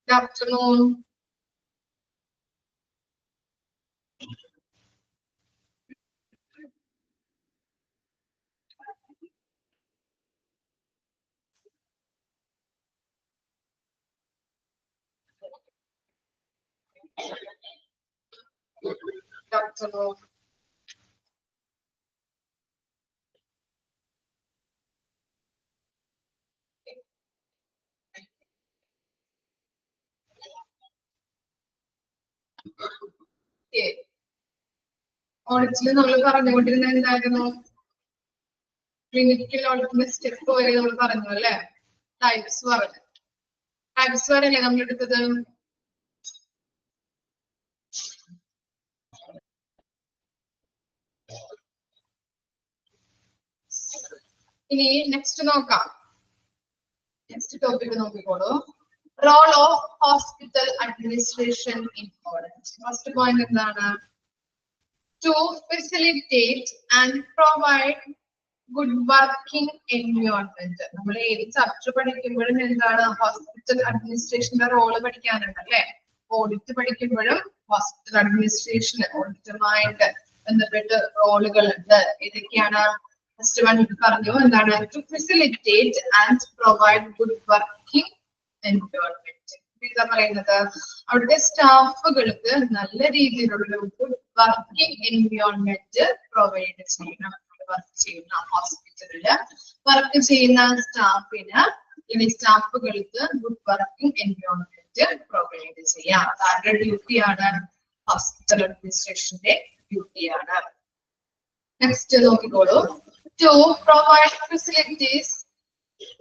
Good afternoon. Good afternoon. ഓഡിറ്റിൽ നമ്മൾ പറഞ്ഞുകൊണ്ടിരുന്ന എന്തായിരുന്നു? ക്ലിനിക്കൽ ഓഡിറ്റിന്റെ സ്റ്റെപ്പ് വരെ നമ്മൾ പറഞ്ഞു അല്ലെ? ടൈപ്സ് പറഞ്ഞു. ടൈപ്സ് വരെയല്ലേ നമ്മൾ എടുത്തത്? ഇനി നെക്സ്റ്റ് നോക്കാം. നെക്സ്റ്റ് ടോപ്പിക് നോക്കിക്കോളൂ. Role of hospital administration in audit. First point എന്താണ്? To facilitate and provide good working environment. നമ്മൾ ഏത് ചാപ്റ്റർ പഠിക്കുമ്പോഴും എന്താണ് ഹോസ്പിറ്റൽ അഡ്മിനിസ്ട്രേഷന്റെ റോള് പഠിക്കാനുണ്ട് അല്ലെ? ഓഡിറ്റ് പഠിക്കുമ്പോഴും ഹോസ്പിറ്റൽ അഡ്മിനിസ്ട്രേഷൻ ഓഡിറ്റുമായിട്ട് ബന്ധപ്പെട്ട് റോളുകൾ ഉണ്ട്. ഏതൊക്കെയാണ്? ഫസ്റ്റ് വൺ പറഞ്ഞു എന്താണ്? To facilitate and provide good working environment. എന്താ പറയുന്നത്? അവിടുത്തെ സ്റ്റാഫുകൾക്ക് നല്ല രീതിയിലുള്ള ഗുഡ് വർക്കിംഗ് എൻവയോൺമെന്റ് പ്രൊവൈഡ് ചെയ്യണം. വർക്ക് ചെയ്യുന്ന ഹോസ്പിറ്റലില് വർക്ക് ചെയ്യുന്ന സ്റ്റാഫിന് ഇനി സ്റ്റാഫുകൾക്ക് ഗുഡ് വർക്കിംഗ് എൻവയോൺമെന്റ് പ്രൊവൈഡ് ചെയ്യാം. ആരുടെ ഡ്യൂട്ടിയാണ്? ഹോസ്പിറ്റൽ അഡ്മിനിസ്ട്രേഷന്റെ ഡ്യൂട്ടിയാണ്. നെക്സ്റ്റ് നോക്കിക്കോളൂ. To provide facilities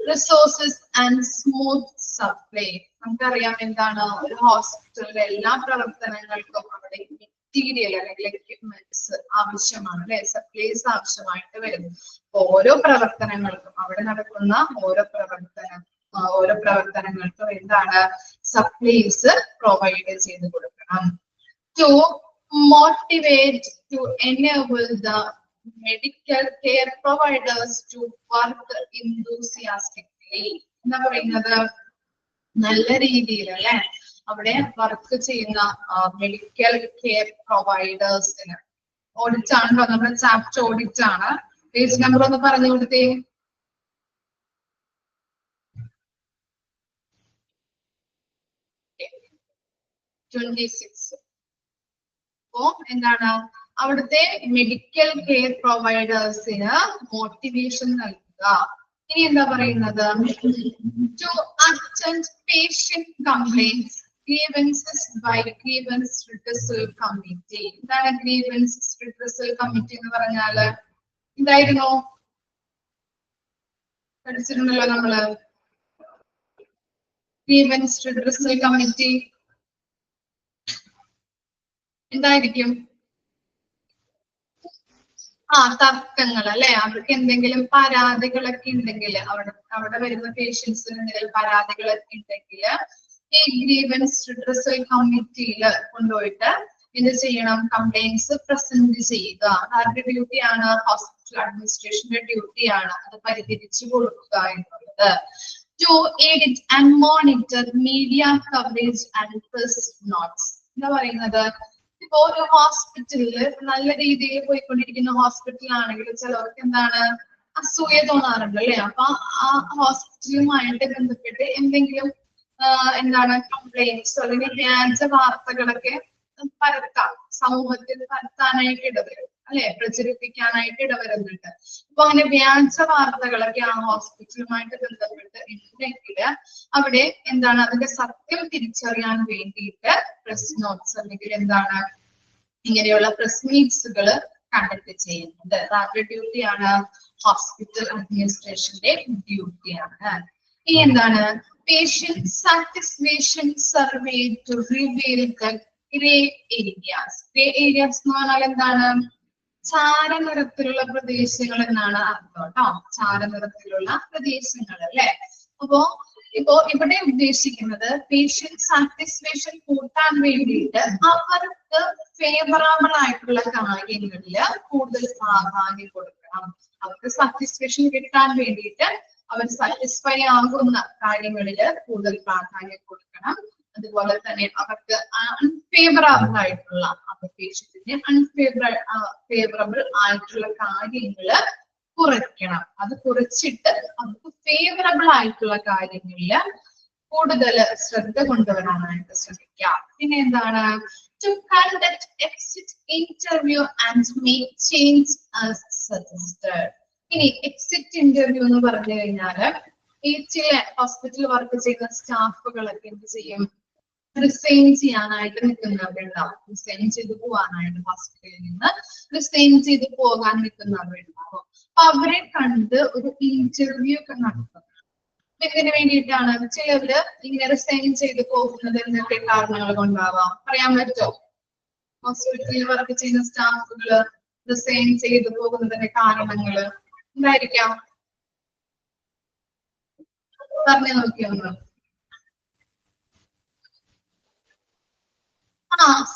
resources and smooth supply. നമുക്കറിയാം എന്താണ് ഒരു ഹോസ്പിറ്റലിലെ എല്ലാ പ്രവർത്തനങ്ങൾക്കും അവിടെ മെറ്റീരിയൽ അല്ലെങ്കിൽ എക്യുപ്മെന്റ്സ് ആവശ്യമാണ് അല്ലെ? സപ്ലൈസ് ആവശ്യമായിട്ട് വരും. ഓരോ പ്രവർത്തനങ്ങൾക്കും അവിടെ നടക്കുന്ന ഓരോ പ്രവർത്തനങ്ങൾക്കും എന്താണ് സപ്ലൈസ് പ്രൊവൈഡ് ചെയ്ത് കൊടുക്കണം. To motivate to enable the medical care providers to work enthusiastically. എന്താ പറയുന്നത്? നല്ല രീതിയിൽ അല്ലെ അവിടെ വർക്ക് ചെയ്യുന്ന മെഡിക്കൽ കെയർ പ്രൊവൈഡേഴ്സിന്. ഓഡിറ്റ് ആണല്ലോ, നമ്മുടെ ചാപ്റ്റർ ഓഡിറ്റ് ആണ്. പേജ് നമ്പർ ഒന്ന് പറഞ്ഞു കൊടുത്തേ. 26. അപ്പോ എന്താണ് അവിടുത്തെ മെഡിക്കൽ കെയർ പ്രൊവൈഡേഴ്സിന് മോട്ടിവേഷൻ നൽകുക. ഇനി എന്താ പറയുന്നത്? To attend patient complaints grievances by grievance redressal committee. എന്താണ് grievance redressal committee എന്ന് പറഞ്ഞാല്? എന്തായിരുന്നു പഠിച്ചിട്ടുണ്ടല്ലോ നമ്മള്? grievance redressal committee എന്തായിരിക്കും? തർക്കങ്ങൾ അല്ലെ? അവർക്ക് എന്തെങ്കിലും പരാതികളൊക്കെ ഉണ്ടെങ്കിൽ അവിടെ വരുന്ന പേഷ്യൻസിന് എന്തെങ്കിലും പരാതികളൊക്കെ ഉണ്ടെങ്കിൽ ഈ ഗ്രീവൻസ് റിഡ്രസൽ കമ്മിറ്റിയിൽ കൊണ്ടുപോയിട്ട് എന്ത് ചെയ്യണം? കംപ്ലൈന്റ്സ് പ്രസന്റ് ചെയ്യുക. ആരുടെ ഡ്യൂട്ടിയാണ്? ഹോസ്പിറ്റൽ അഡ്മിനിസ്ട്രേഷന്റെ ഡ്യൂട്ടിയാണ് അത് പരിഹരിച്ചു കൊടുക്കുക എന്നുള്ളത്. To edit and monitor media coverage and press notes. എന്താ പറയുന്നത്? ഇപ്പോ ഒരു ഹോസ്പിറ്റലില് നല്ല രീതിയിൽ പോയിക്കൊണ്ടിരിക്കുന്ന ഹോസ്പിറ്റലാണെങ്കിൽ ചിലർക്ക് എന്താണ് അസൂയ തോന്നാറുണ്ട് അല്ലെ? അപ്പൊ ആ ഹോസ്പിറ്റലുമായിട്ട് ബന്ധപ്പെട്ട് എന്തെങ്കിലും എന്താണ് കംപ്ലൈന്റ്സ് അല്ലെങ്കിൽ വ്യാജ വാർത്തകളൊക്കെ പരത്താം, സമൂഹത്തിൽ പരത്താനായിട്ട് ഇടവരും അല്ലെ? പ്രചരിപ്പിക്കാനായിട്ട് ഇടവരുന്നുണ്ട്. അപ്പൊ അങ്ങനെ വ്യാജ വാർത്തകളൊക്കെ ആ ഹോസ്പിറ്റലുമായിട്ട് ബന്ധപ്പെട്ട് ഉണ്ടെങ്കിൽ അവിടെ എന്താണ് അതിന്റെ സത്യം തിരിച്ചറിയാൻ വേണ്ടിയിട്ട് പ്രസ് നോട്ട്സ് അല്ലെങ്കിൽ എന്താണ് ഇങ്ങനെയുള്ള പ്രസ് മീറ്റ്സുകൾ കണ്ടക്ട് ചെയ്യുന്നുണ്ട്. അവരുടെ ഡ്യൂട്ടിയാണ് ഹോസ്പിറ്റൽ അഡ്മിനിസ്ട്രേഷന്റെ ഡ്യൂട്ടിയാണ്. ഇനി എന്താണ്? Patient satisfaction survey to reveal the grey areas. Grey areas എന്ന് പറഞ്ഞാൽ എന്താണ്? ചാരനിറത്തിലുള്ള പ്രദേശങ്ങൾ എന്നാണ് അർത്ഥം കേട്ടോ. ചാരനിറത്തിലുള്ള പ്രദേശങ്ങൾ അല്ലെ? ഇപ്പോ ഇവിടെ ഉദ്ദേശിക്കുന്നത് പേഷ്യന്റ് സാറ്റിസ്ഫാക്ഷൻ കൂട്ടാൻ വേണ്ടിയിട്ട് അവർക്ക് ഫേവറബിൾ ആയിട്ടുള്ള കാര്യങ്ങളിൽ കൂടുതൽ പ്രാധാന്യം കൊടുക്കണം. അവർക്ക് സാറ്റിസ്ഫാക്ഷൻ കിട്ടാൻ വേണ്ടിയിട്ട് അവർ സാറ്റിസ്ഫൈ ആകുന്ന കാര്യങ്ങളിൽ കൂടുതൽ പ്രാധാന്യം കൊടുക്കണം. അതുപോലെ തന്നെ അവർക്ക് അൺഫേവറബിൾ ആയിട്ടുള്ള പേഷ്യന്റിന് ഫേവറബിൾ ആയിട്ടുള്ള കാര്യങ്ങള് കുറയ്ക്കണം. അത് കുറച്ചിട്ട് അവർക്ക് ഫേവറബിൾ ആയിട്ടുള്ള കാര്യങ്ങളില് കൂടുതൽ ശ്രദ്ധ കൊണ്ടുവരാനായിട്ട് ശ്രമിക്കാം. പിന്നെ എന്താണ്, to conduct exit interview and make change as suggested. ഇനി എക്സിറ്റ് ഇന്റർവ്യൂ എന്ന് പറഞ്ഞു കഴിഞ്ഞാല് ഈ ചില ഹോസ്പിറ്റൽ വർക്ക് ചെയ്യുന്ന സ്റ്റാഫുകളൊക്കെ എന്ത് ചെയ്യും, റിസൈൻ ചെയ്യാനായിട്ട് നിൽക്കുന്നവരുണ്ടാവും. റിസൈൻ ചെയ്ത് പോകാനായിട്ട് ഹോസ്പിറ്റലിൽ നിന്ന് റിസൈൻ ചെയ്ത് പോകാൻ നിൽക്കുന്നവരുണ്ടാവും. അപ്പൊ അവരെ കണ്ട് ഒരു ഇന്റർവ്യൂ ഒക്കെ നടത്തും. ഇതിന് വേണ്ടിയിട്ടാണ് ചിലവര് ഇങ്ങനെ റിസൈൻ ചെയ്ത് പോകുന്നത് എന്തൊക്കെ കാരണങ്ങൾ കൊണ്ടാവാം, പറയാൻ പറ്റുമോ? ഹോസ്പിറ്റലിൽ വർക്ക് ചെയ്യുന്ന സ്റ്റാഫുകള് റിസൈൻ ചെയ്ത് പോകുന്നതിന്റെ കാരണങ്ങള് എന്തായിരിക്കാം? പറഞ്ഞു നോക്കിയൊന്ന്.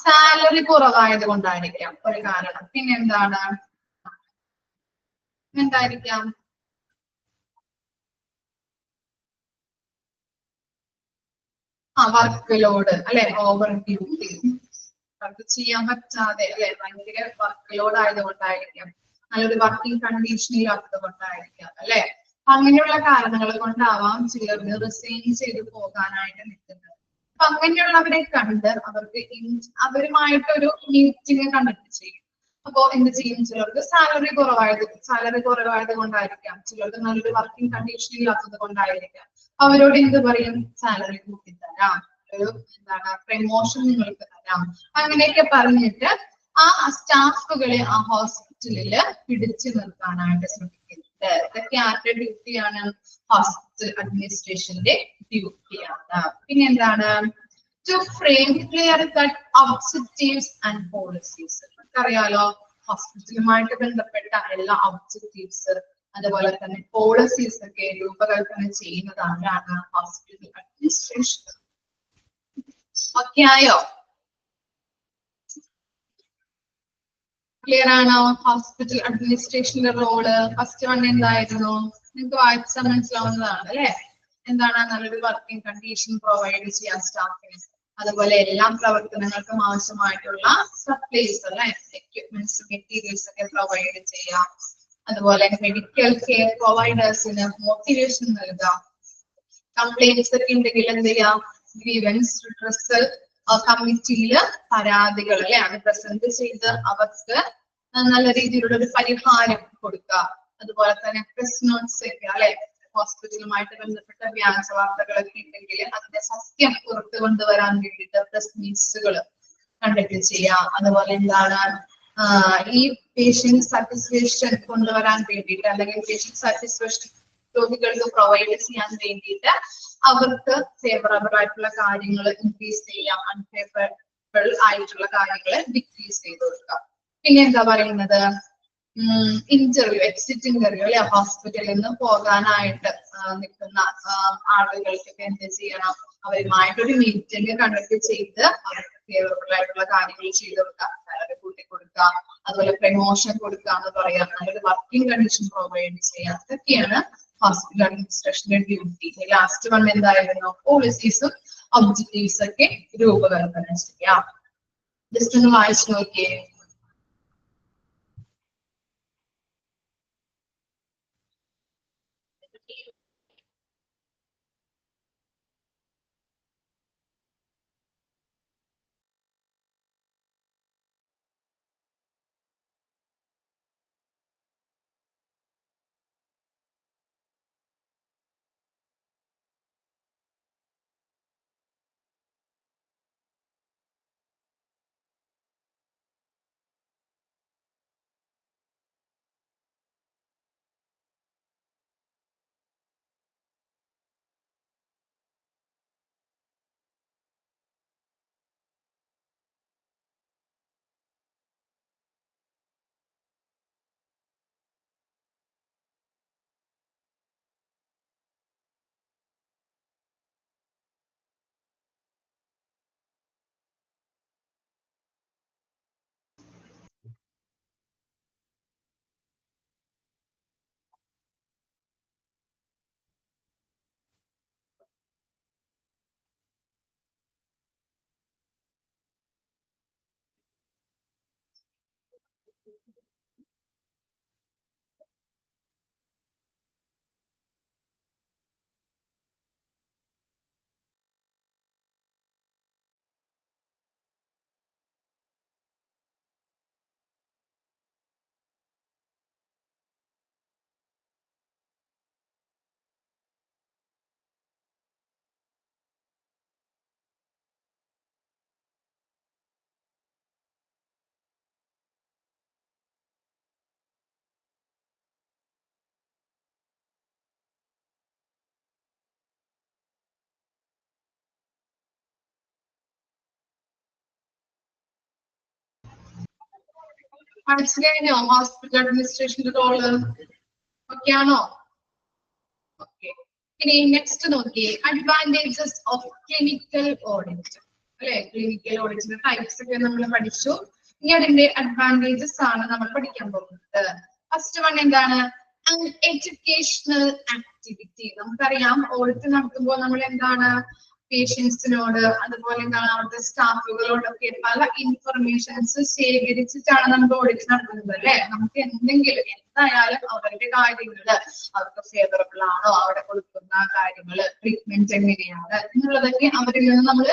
സാലറി കുറവായത് കൊണ്ടായിരിക്കാം ഒരു കാരണം. പിന്നെ എന്താണ്, എന്തായിരിക്കാം? വർക്ക് ലോഡ് അല്ലെ, ഓവർ ഡ്യൂട്ടി, വർക്ക് ചെയ്യാൻ പറ്റാതെ അല്ലെ, ഭയങ്കര വർക്ക് ലോഡ് ആയതുകൊണ്ടായിരിക്കാം, നല്ലൊരു വർക്കിംഗ് കണ്ടീഷൻ ഇല്ലാത്തത് കൊണ്ടായിരിക്കാം അല്ലെ. അങ്ങനെയുള്ള കാരണങ്ങൾ കൊണ്ടാവാം ചിലർക്ക് റിസൈൻ ചെയ്ത് പോകാനായിട്ട് നിൽക്കുന്നത്. അപ്പൊ അങ്ങനെയുള്ളവരെ കണ്ട് അവർക്ക് അവരുമായിട്ടൊരു മീറ്റിംഗ് കണ്ടക്ട് ചെയ്യും. അപ്പോ എന്ത് ചെയ്യും, ചിലർക്ക് സാലറി കുറവായത് കൊണ്ടായിരിക്കാം, ചിലർക്ക് നല്ലൊരു വർക്കിംഗ് കണ്ടീഷൻ ഇല്ലാത്തത് കൊണ്ടായിരിക്കാം. അവരോട് എന്ത് പറയും, സാലറി കൂട്ടിത്തരാം, ഒരു എന്താണ് പ്രമോഷൻ നിങ്ങൾക്ക് തരാം, അങ്ങനെയൊക്കെ പറഞ്ഞിട്ട് ആ സ്റ്റാഫുകളെ ആ ഹോസ്പിറ്റലില് പിടിച്ചു നിർത്താനായിട്ട് ശ്രമിക്കുന്നുണ്ട്. ഇതൊക്കെ ആരുടെ ഡ്യൂട്ടിയാണ്? ഹോസ്പിറ്റൽ അഡ്മിനിസ്ട്രേഷന്റെ ഡ്യൂട്ടിയാണ്. പിന്നെ എന്താണ്, to frame clear cut objectives and policies. അറിയാലോ, ഹോസ്പിറ്റലുമായിട്ട് ബന്ധപ്പെട്ട എല്ലാ ഒബ്ജക്റ്റീവ്സ് അതുപോലെ തന്നെ പോളിസീസ് ഒക്കെ രൂപകൽപ്പന ചെയ്യുന്നത് ആരാണ്? Hospital administration. ഓക്കെ ആയോ? ക്ലിയർ ആണോ? ഹോസ്പിറ്റൽ അഡ്മിനിസ്ട്രേഷന്റെ റോള് ഫസ്റ്റ് വൺ എന്തായിരുന്നു? നിങ്ങൾക്ക് വായിച്ചാൽ മനസ്സിലാവുന്നതാണ് അല്ലെ. എന്താണ്, നല്ലൊരു വർക്കിംഗ് കണ്ടീഷൻ പ്രൊവൈഡ് ചെയ്യാൻ സ്റ്റാഫിന്, അതുപോലെ എല്ലാ പ്രവർത്തനങ്ങൾക്കും ആവശ്യമായിട്ടുള്ള സപ്ലൈസ് അല്ലെ, എക്യുപ്മെന്റ്സ് മെറ്റീരിയൽസ് ഒക്കെ പ്രൊവൈഡ് ചെയ്യാം. അതുപോലെ മെഡിക്കൽ കെയർ പ്രൊവൈഡേഴ്സിന് മോട്ടിവേഷൻ നൽകാം. കംപ്ലൈന്റ്സ് ഒക്കെ ഉണ്ടെങ്കിൽ എന്ത് ചെയ്യാം, ഗ്രീവൻസ് റിട്രസൽ കമ്മിറ്റിയില് പരാതികൾ അല്ലെ അത് പ്രസന്റ് ചെയ്ത് അവർക്ക് നല്ല രീതിയിലുള്ള ഒരു പരിഹാരം കൊടുക്കുക. അതുപോലെ തന്നെ പ്രസ് നോട്ട്സ് ഒക്കെ അല്ലെ, ഹോസ്പിറ്റലുമായിട്ട് ബന്ധപ്പെട്ട വ്യാജ വാർത്തകളൊക്കെ ഉണ്ടെങ്കിൽ അതിന്റെ സത്യം പുറത്തു കൊണ്ടുവരാൻ വേണ്ടിയിട്ട് പ്രസ് മീറ്റ്സുകൾ കണ്ടക്ട് ചെയ്യാം. അതുപോലെ എന്താണ്, ഈ പേഷ്യന്റ് സാറ്റിസ്ഫാക്ഷൻ കൊണ്ടുവരാൻ വേണ്ടിയിട്ട് അല്ലെങ്കിൽ പേഷ്യന്റ് സാറ്റിസ്ഫാക്ഷൻ രോഗികൾക്ക് പ്രൊവൈഡ് ചെയ്യാൻ വേണ്ടിയിട്ട് അവർക്ക് ഫേവറബിൾ ആയിട്ടുള്ള കാര്യങ്ങൾ ഇൻക്രീസ് ചെയ്യാം, അൺഫേവറബിൾ ആയിട്ടുള്ള കാര്യങ്ങൾ ഡിക്രീസ് ചെയ്ത് കൊടുക്കാം. പിന്നെ എന്താ പറയുന്നത്, ഇന്റർവ്യൂ, എക്സിറ്റ് ഇന്റർവ്യൂ അല്ലെ, ഹോസ്പിറ്റലിൽ നിന്ന് പോകാനായിട്ട് നിൽക്കുന്ന ആളുകൾക്കൊക്കെ എന്ത് ചെയ്യണം, അവരുമായിട്ടൊരു മീറ്റിംഗ് കണ്ടക്ട് ചെയ്ത് അവർക്ക് ഫേവറബിൾ ആയിട്ടുള്ള കാര്യങ്ങൾ ചെയ്ത് കൊടുക്കാം, സാലറി കൂട്ടി കൊടുക്കാം, അതുപോലെ പ്രമോഷൻ കൊടുക്കുക എന്ന് പറയാം, നല്ലൊരു വർക്കിംഗ് കണ്ടീഷൻ പ്രൊവൈഡ് ചെയ്യാം. ഇതൊക്കെയാണ് ഹോസ്പിറ്റൽ അഡ്മിനിസ്ട്രേഷന്റെ ഡ്യൂട്ടി. ലാസ്റ്റ് വൺ എന്തായിരുന്നു, പോളിസീസും ഒബ്ജക്റ്റീവ്സ് ഒക്കെ രൂപകൽപ്പന ചെയ്യാം. ജസ്റ്റ് ഒന്ന് വായിച്ചു നോക്കിയേ. മനസ്സിലായോ ഹോസ്പിറ്റൽ അഡ്മിനിസ്ട്രേഷന്റെ റോള്? ഓക്കെ ആണോ? ഓക്കെ. ഇനി നെക്സ്റ്റ് നോക്കിയേ, അഡ്വാൻറ്റേജസ് ഓഫ് ക്ലിനിക്കൽ ഓഡിറ്റ്. അല്ലെ, ക്ലിനിക്കൽ ഓഡിറ്റിന്റെ ടൈപ്സ് ഒക്കെ നമ്മൾ പഠിച്ചു. ഇനി അതിന്റെ അഡ്വാൻറ്റേജസ് ആണ് നമ്മൾ പഠിക്കാൻ പോകുന്നത്. ഫസ്റ്റ് വൺ എന്താണ്? Educational activity. നമുക്കറിയാം ഓഡിറ്റ് നടത്തുമ്പോൾ നമ്മൾ എന്താണ് പേഷ്യൻസിനോട് അതുപോലെ എന്താണ് അവിടുത്തെ സ്റ്റാഫുകളോടൊക്കെ പല ഇൻഫർമേഷൻസ് ശേഖരിച്ചിട്ടാണ് നമ്മൾ ഓഡിറ്റ് നടത്തുന്നത് അല്ലെ. നമുക്ക് എന്തെങ്കിലും എന്തായാലും അവരുടെ കാര്യങ്ങള് അവർക്ക് ഫേവറബിൾ ആണോ, അവിടെ കൊടുക്കുന്ന കാര്യങ്ങള് ട്രീറ്റ്മെന്റ് എങ്ങനെയാണ് എന്നുള്ളതൊക്കെ അവരിൽ നിന്ന് നമ്മൾ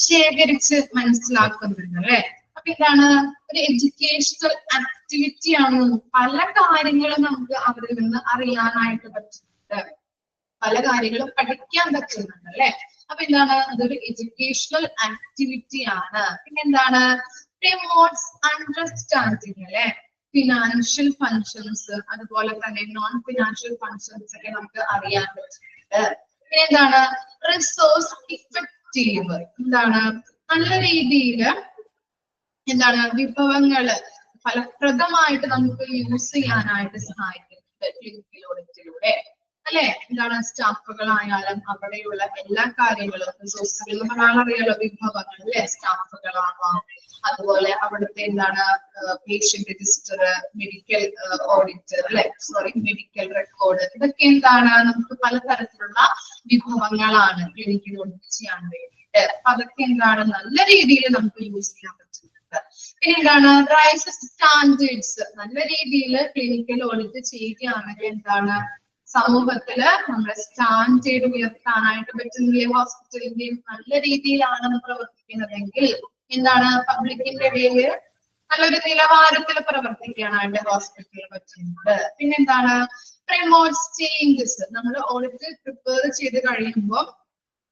ശേഖരിച്ച് മനസ്സിലാക്കുന്നുണ്ട് അല്ലെ. അപ്പൊ ഇതാണ് ഒരു എഡ്യൂക്കേഷണൽ ആക്ടിവിറ്റി ആണ്. പല കാര്യങ്ങളും നമുക്ക് അവരിൽ നിന്ന് അറിയാനായിട്ട് പറ്റുന്നുണ്ട്, പല കാര്യങ്ങളും പഠിക്കാൻ പറ്റുന്നുണ്ട് അല്ലെ. അപ്പൊ എന്താണ്, അതൊരു എഡ്യൂക്കേഷണൽ ആക്ടിവിറ്റി ആണ്. പിന്നെ എന്താണ്, പ്രൊമോട്ട്സ് അണ്ടർസ്റ്റാൻഡിങ് അല്ലെ. ഫിനാൻഷ്യൽ ഫങ്ഷൻസ് അതുപോലെ തന്നെ നോൺ ഫിനാൻഷ്യൽ ഫങ്ഷൻസ് ഒക്കെ നമുക്ക് അറിയാൻ പറ്റുന്നുണ്ട്. പിന്നെ എന്താണ്, റിസോഴ്സ് ഇഫക്റ്റീവ്. എന്താണ്, നല്ല രീതിയിൽ എന്താണ് വിഭവങ്ങള് ഫലപ്രദമായിട്ട് നമുക്ക് യൂസ് ചെയ്യാനായിട്ട് സഹായിക്കുന്നുണ്ട് ക്ലിനിക്കൽ ഓഡിറ്റിലൂടെ അല്ലെ. എന്താണ്, സ്റ്റാഫുകളായാലും അവിടെയുള്ള എല്ലാ കാര്യങ്ങളും റിസോഴ്സുകൾ അറിയാലോ, വിഭവങ്ങൾ അല്ലെ, സ്റ്റാഫുകളാവാം, അതുപോലെ അവിടുത്തെ എന്താണ് പേഷ്യന്റ് രജിസ്റ്റർ, മെഡിക്കൽ ഓഡിറ്റ് അല്ലെ, മെഡിക്കൽ റെക്കോർഡ്, ഇതൊക്കെ എന്താണ് നമുക്ക് പലതരത്തിലുള്ള വിഭവങ്ങളാണ് ക്ലിനിക്കൽ ഓഡിറ്റ് ചെയ്യാൻ വേണ്ടിയിട്ട്. അതൊക്കെ എന്താണ് നല്ല രീതിയിൽ നമുക്ക് യൂസ് ചെയ്യാൻ പറ്റുന്നുണ്ട്. പിന്നെ എന്താണ്, റൈസ് സ്റ്റാൻഡേർഡ്സ്. നല്ല രീതിയിൽ ക്ലിനിക്കൽ ഓഡിറ്റ് ചെയ്യുകയാണെങ്കിൽ എന്താണ് സമൂഹത്തില് നമ്മുടെ സ്റ്റാൻഡേർഡ് ഉയർത്താനായിട്ട് പറ്റുന്നില്ലേ. ഹോസ്പിറ്റലിന്റെയും നല്ല രീതിയിലാണ് പ്രവർത്തിക്കുന്നതെങ്കിൽ എന്താണ് പബ്ലിക്കിന്റെ ഇടയിൽ നല്ലൊരു നിലവാരത്തിൽ പ്രവർത്തിക്കാനായിട്ട് ഹോസ്പിറ്റലിൽ പറ്റുന്നത്. പിന്നെന്താണ്, പ്രൊമോട്ട്സ് ചേഞ്ചസ്. നമ്മൾ ഓഡിറ്റ് പ്രിപ്പയർ ചെയ്ത് കഴിയുമ്പോൾ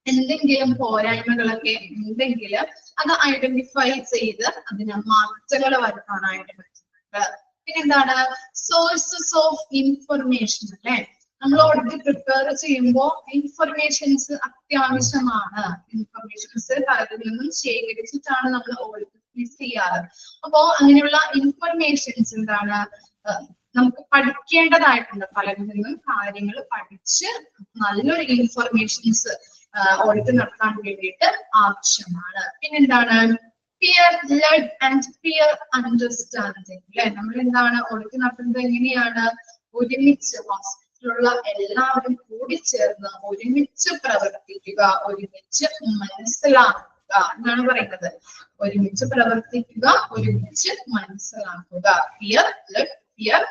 എന്തെങ്കിലും പോരായ്മകളൊക്കെ ഉണ്ടെങ്കിൽ അത് ഐഡന്റിഫൈ ചെയ്ത് അതിന് മാറ്റങ്ങൾ വരുത്താനായിട്ട് പറ്റുന്നുണ്ട്. പിന്നെന്താണ്, സോഴ്സസ് ഓഫ് ഇൻഫർമേഷൻ അല്ലെ. നമ്മൾ ഓഡിറ്റ് പ്രിപ്പയർ ചെയ്യുമ്പോൾ ഇൻഫർമേഷൻസ് അത്യാവശ്യമാണ്. ഇൻഫർമേഷൻസ് പലതിൽ നിന്നും ശേഖരിച്ചിട്ടാണ് നമ്മൾ ഓഡിറ്റ് ചെയ്യാറ്. അപ്പോ അങ്ങനെയുള്ള ഇൻഫർമേഷൻസ് എന്താണ് നമുക്ക് പഠിക്കേണ്ടതായിട്ടുണ്ട്. പലതിൽ നിന്നും കാര്യങ്ങൾ പഠിച്ച് നല്ലൊരു ഇൻഫർമേഷൻസ് ഓഡിറ്റ് നടത്താൻ വേണ്ടിയിട്ട് ആവശ്യമാണ്. പിന്നെന്താണ്, peer led and peer understanding അല്ലെ. നമ്മൾ എന്താണ് ഓഡിറ്റ് നടത്തുന്നത് എങ്ങനെയാണ്, ഒരുമിച്ച് ഹോസ്പിറ്റലിലുള്ള എല്ലാവരും കൂടി ചേർന്ന് ഒരുമിച്ച് പ്രവർത്തിക്കുക, ഒരുമിച്ച് മനസ്സിലാക്കുക എന്നാണ് പറയുന്നത്. ഒരുമിച്ച് പ്രവർത്തിക്കുക, ഒരുമിച്ച് മനസ്സിലാക്കുക. Peer led peer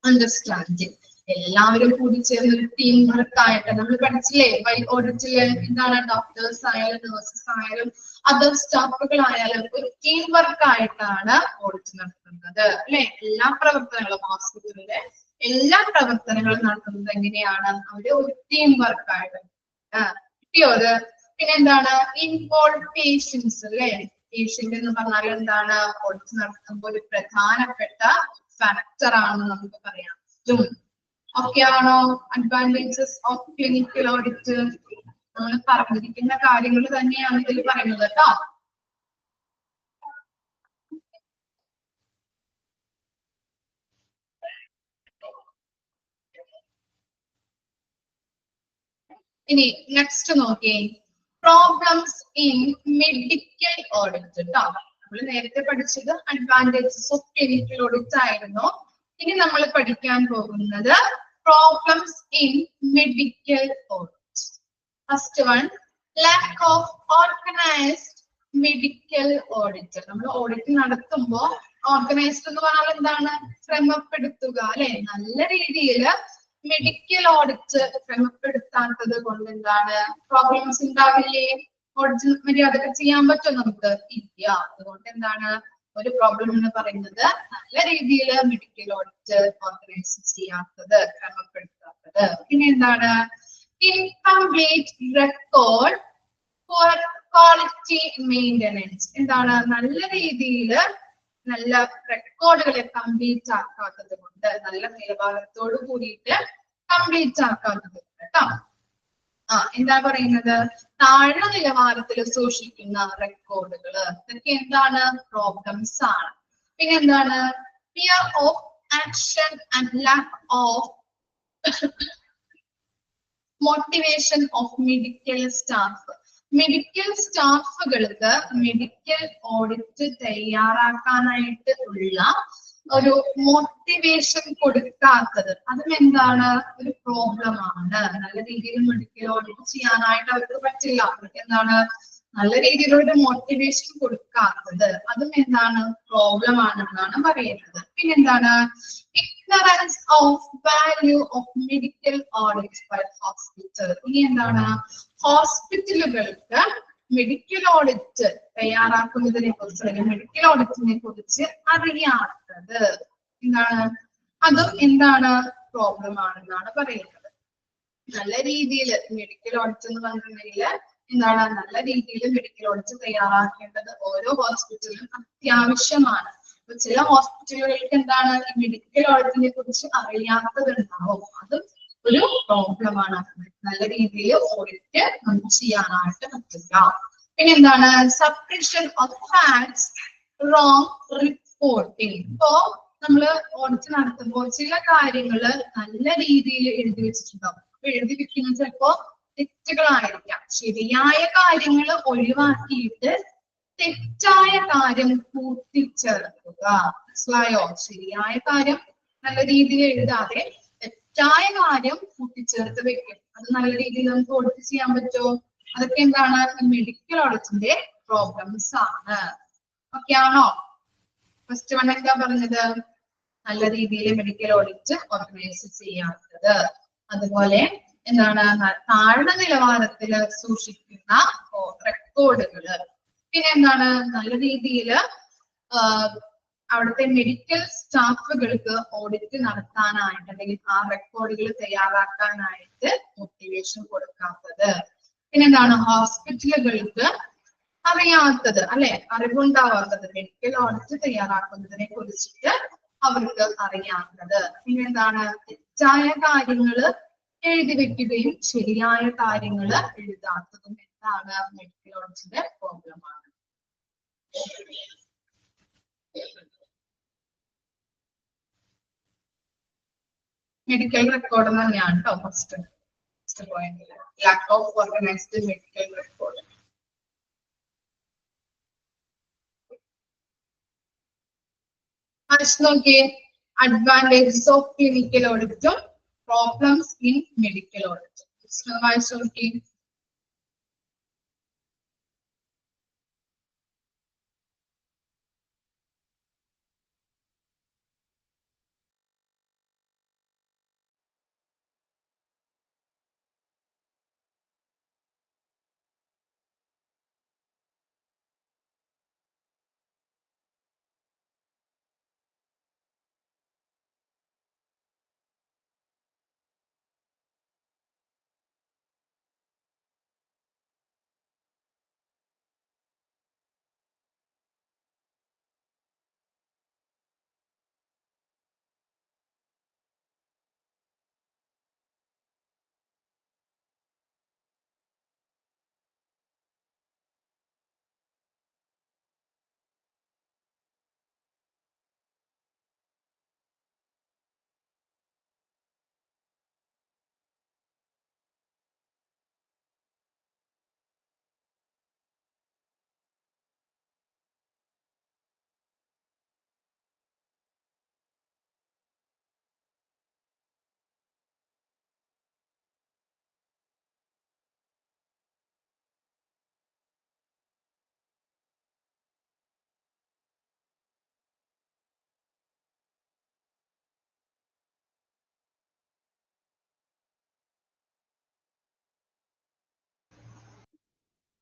understanding. എല്ലാവരും കൂടി ചേർന്ന് ഒരു ടീം വർക്ക് ആയിട്ട് നമ്മൾ പഠിച്ചില്ലേ ഓഡിറ്റില് എന്താണ്, ഡോക്ടേഴ്സ് ആയാലും നഴ്സസ് ആയാലും അതർ സ്റ്റാഫുകളായാലും ഒരു ടീം വർക്ക് ആയിട്ടാണ് ഓഡിറ്റ് നടത്തുന്നത് അല്ലെ. എല്ലാ പ്രവർത്തനങ്ങളും ഹോസ്പിറ്റലിലെ എല്ലാ പ്രവർത്തനങ്ങളും നടത്തുന്നത് എങ്ങനെയാണ്, അവര് ഒരു ടീം വർക്ക് ആയിട്ട് കിട്ടിയത്. പിന്നെ എന്താണ്, ഇൻവോൾവ് പേഷ്യൻസ് അല്ലെ. പേഷ്യന്റ് എന്ന് പറഞ്ഞാൽ എന്താണ് ഓഡിറ്റ് നടത്തുമ്പോൾ ഒരു പ്രധാനപ്പെട്ട ഫാക്ടർ ആണെന്ന് നമുക്ക് പറയാം. ഓക്കെ ആണോ? അഡ്വാൻറ്റേജസ് ഓഫ് ക്ലിനിക്കൽ ഓഡിറ്റ് നമ്മൾ പറഞ്ഞിരിക്കുന്ന കാര്യങ്ങൾ തന്നെയാണ് ഇതിൽ പറയുന്നത് കേട്ടോ. ഇനി നെക്സ്റ്റ് നോക്കിയേ, പ്രോബ്ലംസ് ഇൻ മെഡിക്കൽ ഓഡിറ്റ് കേട്ടോ. നമ്മൾ നേരത്തെ പഠിച്ചത് അഡ്വാൻറ്റേജസ് ഓഫ് ക്ലിനിക്കൽ ഓഡിറ്റ് ആയിരുന്നു. ഇനി നമ്മൾ പഠിക്കാൻ പോകുന്നത് problems in medical audit. First one, lakh of organised medical audit. നമ്മൾ ഓഡിറ്റ് നടത്തുമ്പോൾ ഓർഗനൈസ്ഡ് എന്ന് പറഞ്ഞാൽ എന്താണ്? ക്രമപ്പെടുത്തുക അല്ലെ? നല്ല രീതിയിൽ മെഡിക്കൽ ഓഡിറ്റ് ക്രമപ്പെടുത്താത്തത് കൊണ്ട് എന്താണ് പ്രോബ്ലംസ് ഉണ്ടാവില്ലേ? ഓഡിറ്റ് മര്യാദക്ക് ചെയ്യാൻ പറ്റും നമുക്ക്? ഇല്ല. അതുകൊണ്ട് എന്താണ് ഒരു പ്രോബ്ലം എന്ന് പറയുന്നത് നല്ല രീതിയിൽ മെഡിക്കൽ ഓഡിറ്റ് ഓർഗനൈസ് ചെയ്യാത്തത്, ക്രമപ്പെടുത്താത്തത്. പിന്നെ എന്താണ് incomplete record four quality maintenance. എന്താണ് നല്ല രീതിയിൽ നല്ല റെക്കോർഡുകളെ കംപ്ലീറ്റ് ആക്കാത്തത് കൊണ്ട്, നല്ല നിലവാരത്തോട് കൂടിയിട്ട് കംപ്ലീറ്റ് ആക്കാത്തത് കേട്ടോ. എന്താ പറയുന്നത്? താഴ്ന്ന നിലവാരത്തിൽ സൂക്ഷിക്കുന്ന റെക്കോർഡുകൾ, ഇതൊക്കെ എന്താണ് പ്രോബ്ലംസ് ആണ്. പിന്നെ എന്താണ് fear of action and lack of motivation of medical staff. Medical സ്റ്റാഫുകൾക്ക് മെഡിക്കൽ ഓഡിറ്റ് തയ്യാറാക്കാനായിട്ട് ഉള്ള ഒരു മോട്ടിവേഷൻ കൊടുക്കാത്തത്, അതും എന്താണ് ഒരു പ്രോബ്ലം ആണ്. നല്ല രീതിയിൽ മെഡിക്കൽ ഓഡിറ്റ് ചെയ്യാനായിട്ട് അവർക്ക് പറ്റില്ല. അവർക്ക് എന്താണ് നല്ല രീതിയിലുള്ള മോട്ടിവേഷൻ കൊടുക്കാത്തത്, അതും എന്താണ് പ്രോബ്ലം ആണെന്നാണ് പറയുന്നത്. പിന്നെന്താണ് ignorance of value of medical audits by hospital. ഇനി എന്താണ് ഹോസ്പിറ്റലുകൾക്ക് മെഡിക്കൽ ഓഡിറ്റ് തയ്യാറാക്കുന്നതിനെ കുറിച്ച് അല്ലെങ്കിൽ മെഡിക്കൽ ഓഡിറ്റിനെ കുറിച്ച് അറിയാത്തത് എന്താണ്? അതും എന്താണ് പ്രോബ്ലം ആണെന്നാണ് പറയുന്നത്. നല്ല രീതിയിൽ മെഡിക്കൽ ഓഡിറ്റ് എന്ന് പറഞ്ഞിട്ടുണ്ടെങ്കിൽ എന്താണ് നല്ല രീതിയിൽ മെഡിക്കൽ ഓഡിറ്റ് തയ്യാറാക്കേണ്ടത് ഓരോ ഹോസ്പിറ്റലിലും അത്യാവശ്യമാണ്. ചില ഹോസ്പിറ്റലുകൾക്ക് എന്താണ് ഈ മെഡിക്കൽ ഓഡിറ്റിനെ കുറിച്ച് അറിയാത്തതുണ്ടാവും, അതും ഒരു പ്രോബ്ലം ആണ്. നല്ല രീതിയിൽ ഓഡിറ്റ് ചെയ്യാനായിട്ട് പറ്റില്ല. പിന്നെ എന്താണ് submission of facts, wrong reporting. ഇപ്പോ നമ്മള് ഓഡിറ്റ് നടത്തുമ്പോൾ ചില കാര്യങ്ങള് നല്ല രീതിയിൽ എഴുതി വെച്ചിട്ടുണ്ടാവും. അപ്പൊ എഴുതി വെക്കുന്നത് ചിലപ്പോ തെറ്റുകളായിരിക്കാം. ശരിയായ കാര്യങ്ങൾ ഒഴിവാക്കിയിട്ട് തെറ്റായ കാര്യം കൂട്ടിച്ചേർക്കുക. മനസ്സിലായോ? ശരിയായ കാര്യം നല്ല രീതിയിൽ എഴുതാതെ തെറ്റായ കാര്യം കൂട്ടിച്ചേർത്ത് വെക്കും. അത് നല്ല രീതിയിൽ നമുക്ക് ഓഡിറ്റ് ചെയ്യാൻ പറ്റുമോ? അതൊക്കെ എന്താണ് മെഡിക്കൽ ഓഡിറ്റിന്റെ പ്രോബ്ലംസ് ആണ്. ഓക്കെ ആണോ? ഫസ്റ്റ് വൺ എന്താ പറഞ്ഞത്? നല്ല രീതിയിൽ മെഡിക്കൽ ഓഡിറ്റ് ഓർഗനൈസ് ചെയ്യാത്തത്. അതുപോലെ എന്താണ് താഴ്ന്ന നിലവാരത്തിൽ സൂക്ഷിക്കുന്ന റെക്കോർഡുകള്. പിന്നെ എന്താണ് നല്ല രീതിയിൽ അവിടുത്തെ മെഡിക്കൽ സ്റ്റാഫുകൾക്ക് ഓഡിറ്റ് നടത്താനായിട്ട് അല്ലെങ്കിൽ ആ റെക്കോർഡുകൾ തയ്യാറാക്കാനായിട്ട് മോട്ടിവേഷൻ കൊടുക്കാത്തത്. പിന്നെ എന്താണ് ഹോസ്പിറ്റലുകൾക്ക് അറിയാത്തത് അല്ലെ, അറിവുണ്ടാവാത്തത്, മെഡിക്കൽ ഓഡിറ്റ് തയ്യാറാക്കുന്നതിനെ കുറിച്ചിട്ട് അവർക്ക് അറിയാത്തത്. പിന്നെ എന്താണ് തെറ്റായ കാര്യങ്ങള് എഴുതി വെക്കുകയും ശരിയായ കാര്യങ്ങൾ എഴുതാത്തതും എന്താണ് മെഡിക്കൽ ഓഡിറ്റിന്റെ പ്രോബ്ലം ആണ്. മെഡിക്കൽ റെക്കോർഡ് തന്നെയാണ് കേട്ടോ first point. Lack of organised medical record. നോക്കിയേ അഡ്വാൻറ്റേജസ് ഓഫ് ക്ലിനിക്കൽ ഓഡിറ്റും പ്രോബ്ലംസ് ഇൻ മെഡിക്കൽ ഓഡിറ്റ്. വായിച്ചു നോക്കി.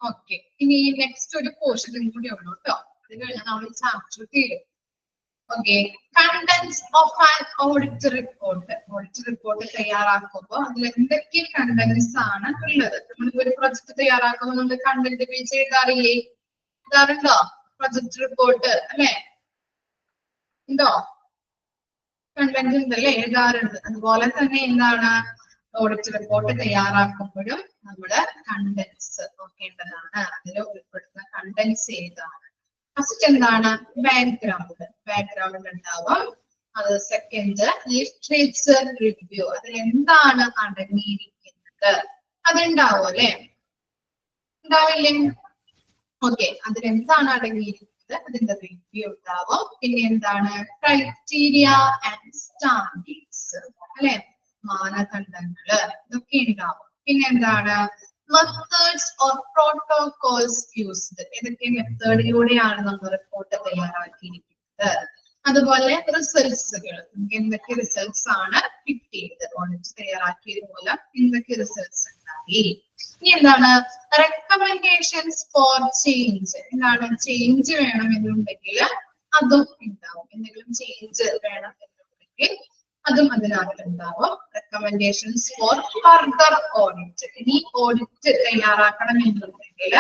ഓക്കെ, ഇനി നെക്സ്റ്റ് ഒരു പോർഷനും കൂടി ഉള്ളൂ കേട്ടോ. അത് കഴിഞ്ഞാൽ നമ്മൾ ചാപ്റ്റർ തീരും. Okay, contents of an audit report. Audit report തയ്യാറാക്കുമ്പോൾ അതിൽ എന്തൊക്കെ കണ്ടന്റ്സ് ആണ് ഉള്ളത്? നമ്മളിപ്പോ ഒരു പ്രൊജക്ട് തയ്യാറാക്കുമ്പോൾ നമ്മൾ കണ്ടന്റ് പേജ് എഴുതാറില്ലേ? എഴുതാറുണ്ടോ പ്രൊജക്ട് റിപ്പോർട്ട്? അല്ലെ, ഉണ്ടോ? കണ്ടന്റ് ഉണ്ടല്ലേ, എഴുതാറുണ്ട്. അതുപോലെ തന്നെ എന്താണ് ഓഡിറ്റ് റിപ്പോർട്ട് തയ്യാറാക്കുമ്പോഴും നമ്മുടെ കണ്ടന്റ്സ് നോക്കേണ്ടതാണ്. അതിൽ ഉൾപ്പെടുന്ന കണ്ടന്റ്സ് ഏതാണ്? ഫസ്റ്റ് എന്താണ്? ബാക്ക്ഗ്രൗണ്ട്. ബാക്ക്ഗ്രൗണ്ട് ഉണ്ടാവും. അത് സെക്കൻഡ് ലിറ്ററേച്ചർ റിവ്യൂ. അതിൽ എന്താണ് അടങ്ങിയിരിക്കുന്നത് അതുണ്ടാവും അല്ലെ, ഉണ്ടാവില്ലേ? ഓക്കെ, അതിലെന്താണ് അടങ്ങിയിരിക്കുന്നത് അതിന്റെ റിവ്യൂ ഉണ്ടാവും. പിന്നെ എന്താണ്? ക്രൈറ്റീരിയ ആൻഡ് സ്റ്റാൻഡേർഡ്സ് അല്ലെ, മാനദണ്ഡങ്ങള് ഇതൊക്കെ ഉണ്ടാവും. പിന്നെ എന്താണ്? Methods or protocols used. ഏതൊക്കെ മെത്തേഡിലൂടെയാണ് നമ്മൾ റിപ്പോർട്ട് തയ്യാറാക്കിയിരിക്കുന്നത്? അതുപോലെ റിസൾട്ട്സുകൾ, എന്തൊക്കെ റിസൾട്ട്സ് ആണ് കിട്ടിയത്? ഓഡിറ്റ് തയ്യാറാക്കിയത് മൂലം എന്തൊക്കെ റിസൾട്ട്സ് ഉണ്ടായി? ഇനി എന്താണ്? Recommendations four change. എന്താണ്? ചേഞ്ച് വേണമെന്നുണ്ടെങ്കിൽ അതും ഉണ്ടാവും. എന്തെങ്കിലും ചേഞ്ച് വേണം എന്നുണ്ടെങ്കിൽ അതും അതിനകത്ത് ഉണ്ടാവും. Recommendations four further audit. ഇനി ഓഡിറ്റ് തയ്യാറാക്കണം എന്നുണ്ടെങ്കിൽ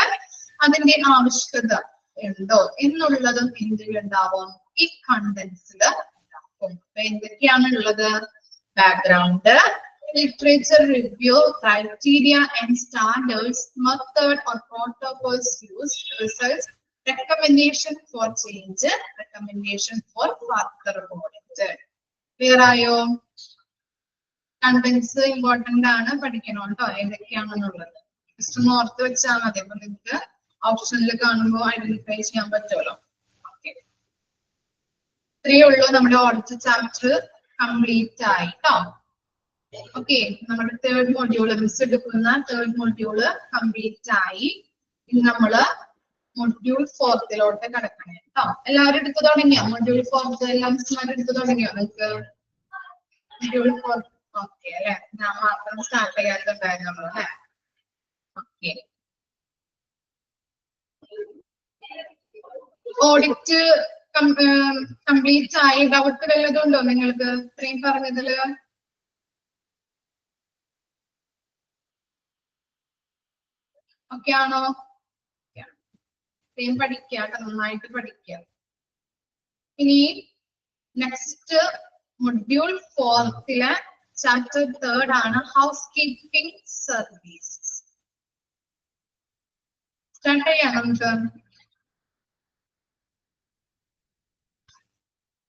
അതിന്റെ ആവശ്യകത ഉണ്ടോ എന്നുള്ളതും എന്തിലുണ്ടാവും? ഈ കണ്ടന്റ്സിൽ ഉണ്ടാവും. എന്തൊക്കെയാണ് ഉള്ളത്? Background, literature review, criteria and standards, method or protocols used, results, recommendation for change, recommendation for further audit. Clear ആയോ? കണ്ടന്റ്സ് ഇമ്പോർട്ടന്റ് ആണ്, പഠിക്കണം കേട്ടോ ഏതൊക്കെയാണെന്നുള്ളത്. ജസ്റ്റ് ഒന്ന് ഓർത്ത് വെച്ചാൽ മതി. അപ്പൊ നിങ്ങൾക്ക് ഓപ്ഷനിൽ കാണുമ്പോൾ ഐഡന്റിഫൈ ചെയ്യാൻ പറ്റുമല്ലോ. ഓക്കെ, ഇത്രയേ ഉള്ളൂ. നമ്മുടെ ഓഡിറ്റ് ചാപ്റ്റർ കംപ്ലീറ്റ് ആയി കേട്ടോ. ഓക്കെ, നമ്മുടെ തേർഡ് മൊഡ്യൂള് മിസ് എടുക്കുന്ന തേർഡ് മൊഡ്യൂള് കംപ്ലീറ്റ് ആയി. ഇനി നമ്മള് മൊഡ്യൂൾ 4 കടക്കണേ കേട്ടോ. എല്ലാവരും എടുത്തു തുടങ്ങിയോ? മൊഡ്യൂൾ 4 എല്ലാം മിസ്മാർ എടുത്തു തുടങ്ങിയോ? നിങ്ങൾക്ക് മൊഡ്യൂൾ 4 ഓക്കെ അല്ലെ? ഞാൻ മാത്രം സ്റ്റാർട്ട് ചെയ്യാത്തുണ്ടായിരുന്നു അല്ലെ? ഓക്കെ, ഓഡിറ്റ് കംപ്ലീറ്റ് ആയി. ഡൗട്ട് വല്ലതും ഉണ്ടോ നിങ്ങൾക്ക് ഇത്രയും പറഞ്ഞതില്? ഓക്കെ ആണോ? സെയിം പഠിക്കുക, നന്നായിട്ട് പഠിക്കുക. ഇനി നെക്സ്റ്റ് മൊഡ്യൂൾ 4 ചാപ്റ്റർ 3 ആണ് ഹൗസ് കീപ്പിംഗ് സർവീസ്. സ്റ്റാർട്ട് ചെയ്യാം നമുക്ക്.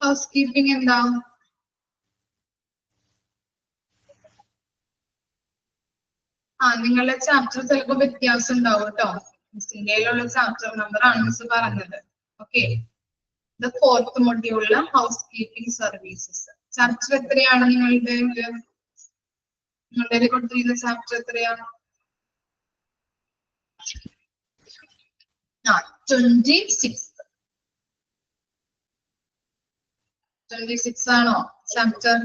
ഹൗസ് കീപ്പിംഗ് എന്താ? നിങ്ങളുടെ ചാപ്റ്റർ ചിലപ്പോൾ വ്യത്യാസം ഉണ്ടാവും കേട്ടോ. മിസ്സിന്റെയിലുള്ള ചാപ്റ്റർ നമ്പർ ആണ് മിസ് പറഞ്ഞത്. ഓക്കെ, ഇത് 4th മൊഡ്യൂളില് ഹൗസ് കീപ്പിംഗ് സർവീസസ്. ചാപ്റ്റർ എത്രയാണ് നിങ്ങളുടെ കൊടുത്തിരിക്കുന്ന ചാപ്റ്റർ എത്രയാണ്? 26 ആണോ ചാപ്റ്റർ?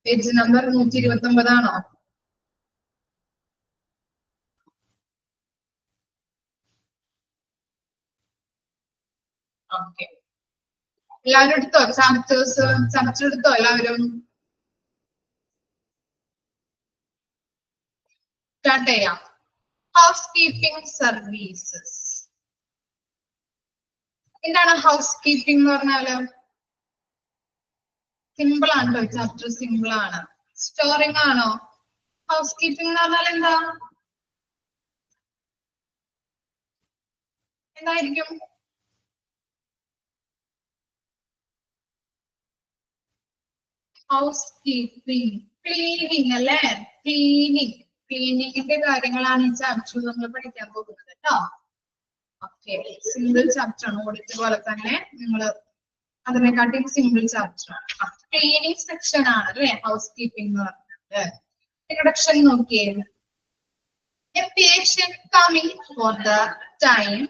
പേജ് നമ്പർ 129 ആണോ? ഓക്കെ, എല്ലാവരും എടുത്തോ ചാപ്റ്റർ എടുത്തോ എല്ലാവരും? സ്റ്റാർട്ട് ചെയ്യാം. House keeping services. എന്താണ് ഹൗസ് കീപ്പിംഗ് എന്ന് പറഞ്ഞാല്? സിമ്പിൾ ആണോ ചാപ്റ്റർ? സിമ്പിൾ ആണ്. സ്റ്റോറിംഗ് ആണോ? ഹൗസ് കീപ്പിംഗ് എന്ന് പറഞ്ഞാൽ എന്താ? എന്തായിരിക്കും? ഹൗസ് കീപ്പിംഗ്, ക്ലീനിങ് അല്ലേ? ക്ലീനിങ്ങിന്റെ കാര്യങ്ങളാണ് ഈ ചാപ്റ്റർ നമ്മൾ പഠിക്കാൻ പോകുന്നത് കേട്ടോ. ഓക്കെ, സിമ്പിൾ ചാപ്റ്റർ ആണ്. ഓഡിറ്റ് പോലെ തന്നെ നിങ്ങൾ അതിനെക്കാട്ടി സിമ്പിൾ ചാപ്റ്റർ ആണ്. ക്ലീനിങ് സെക്ഷൻ ആണ് അല്ലേ ഹൗസ് കീപ്പിംഗ് എന്ന് പറഞ്ഞത്. ഇൻട്രൊഡക്ഷൻ നോക്കിയേ. A patient coming for the time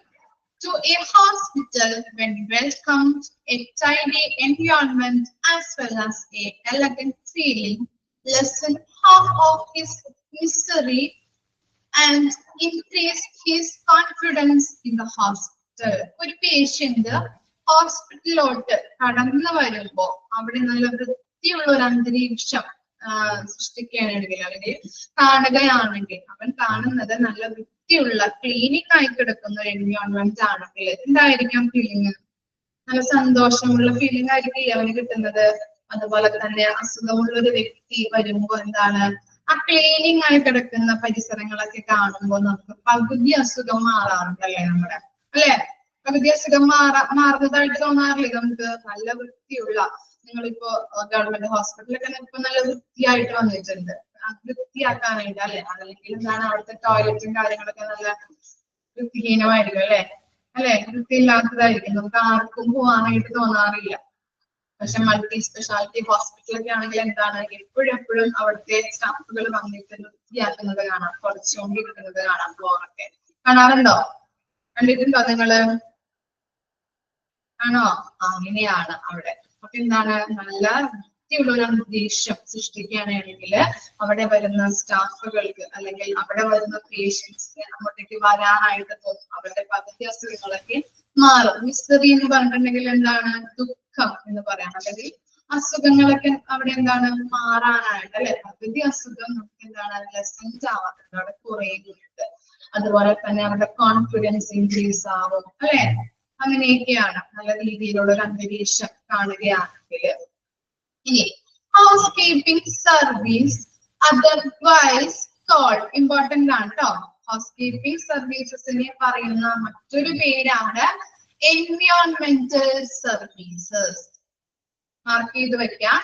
to a hospital when welcomed a tidy environment as well as a elegant feeling lessen half of his misery and increase his confidence in the hospital. ഒരു patient ഹോസ്പിറ്റലിലോട്ട് കടന്നു വരുമ്പോ അവിടെ നല്ല വൃത്തിയുള്ള ഒരു അന്തരീക്ഷം സൃഷ്ടിക്കുകയാണെങ്കിൽ അല്ലെങ്കിൽ കാണുകയാണെങ്കിൽ അവൻ കാണുന്നത് നല്ല വൃത്തിയുള്ള ക്ലീനിക് ആയി കിടക്കുന്ന ഒരു എൻവയോൺമെന്റ് ആണെങ്കിൽ എന്തായിരിക്കും ഫീലിംഗ്? നല്ല സന്തോഷമുള്ള ഫീലിംഗ് ആയിരിക്കും അവന് കിട്ടുന്നത്. അതുപോലെ തന്നെ അസുഖമുള്ള ഒരു വ്യക്തി വരുമ്പോ എന്താണ്, ആ ക്ലീനിങ് ആയി കിടക്കുന്ന പരിസരങ്ങളൊക്കെ കാണുമ്പോൾ നമുക്ക് പകുതി അസുഖം മാറാറുണ്ടല്ലേ നമ്മുടെ, അല്ലെ? പകുതി അസുഖം മാറുന്നതായിട്ട് തോന്നാറില്ലേ നമുക്ക്? നല്ല വൃത്തിയുള്ള, നിങ്ങളിപ്പോ ഗവൺമെന്റ് ഹോസ്പിറ്റലൊക്കെ ഇപ്പൊ നല്ല വൃത്തിയായിട്ട് വന്നിട്ടുണ്ട്, വൃത്തിയാക്കാനായിട്ട് അല്ലെ? അതല്ലെങ്കിൽ എന്താണ് അവിടുത്തെ ടോയ്ലറ്റും കാര്യങ്ങളൊക്കെ നല്ല വൃത്തിഹീനമായിരിക്കും അല്ലെ? വൃത്തിയില്ലാത്തതായിരിക്കും, നമുക്ക് ആർക്കും പോവാനായിട്ട് തോന്നാറില്ല. പക്ഷെ മൾട്ടി സ്പെഷ്യാലിറ്റി ഹോസ്പിറ്റലൊക്കെ ആണെങ്കിൽ എന്താണ്, എപ്പോഴും അവിടുത്തെ സ്റ്റാഫുകൾ വന്നിട്ട് വൃത്തിയാക്കുന്നത് കാണാം, കുറച്ചുകൊണ്ടിരിക്കുന്നത് കാണാം. ഫ്ലോറൊക്കെ കാണാറുണ്ടോ? കണ്ടിട്ടുണ്ടോ നിങ്ങള്? ആണോ? അങ്ങനെയാണ് അവിടെ. അപ്പൊ എന്താണ്, നല്ല വൃത്തിയുള്ള ഒരു അന്തരീക്ഷം സൃഷ്ടിക്കുകയാണെങ്കിൽ അവിടെ വരുന്ന സ്റ്റാഫുകൾക്ക് അല്ലെങ്കിൽ അവിടെ വരുന്ന പേഷ്യൻസിന് അങ്ങോട്ടേക്ക് വരാനായിട്ട് തോന്നും. അവരുടെ പകുതി അസുഖങ്ങളൊക്കെ മാറും. മിസ്റ്ററി എന്ന് പറഞ്ഞിട്ടുണ്ടെങ്കിൽ എന്താണ്, ദുഃഖം എന്ന് പറയാം. അല്ലെങ്കിൽ അസുഖങ്ങളൊക്കെ അവിടെ എന്താണ് മാറാനായിട്ട് അല്ലെ? പകുതി അസുഖം നമുക്ക് എന്താണ് ലെസൻസ് ആവാറുണ്ട്, അവിടെ കുറയുന്നുണ്ട്. അതുപോലെ തന്നെ അവരുടെ കോൺഫിഡൻസ് ഇൻക്രീസ് ആവും അല്ലെ? അങ്ങനെയൊക്കെയാണ് നല്ല രീതിയിലുള്ള ഒരു അന്തരീക്ഷം കാണുകയാണെങ്കിൽ. ഇനി housekeeping service otherwise called, important ആണ് കേട്ടോ. ഹൗസ് കീപ്പിംഗ് സർവീസസിനെ പറയുന്ന മറ്റൊരു പേരാണ് എൻവയോൺമെന്റൽ സർവീസസ്. മാർക്ക് ചെയ്ത് വെക്കാം.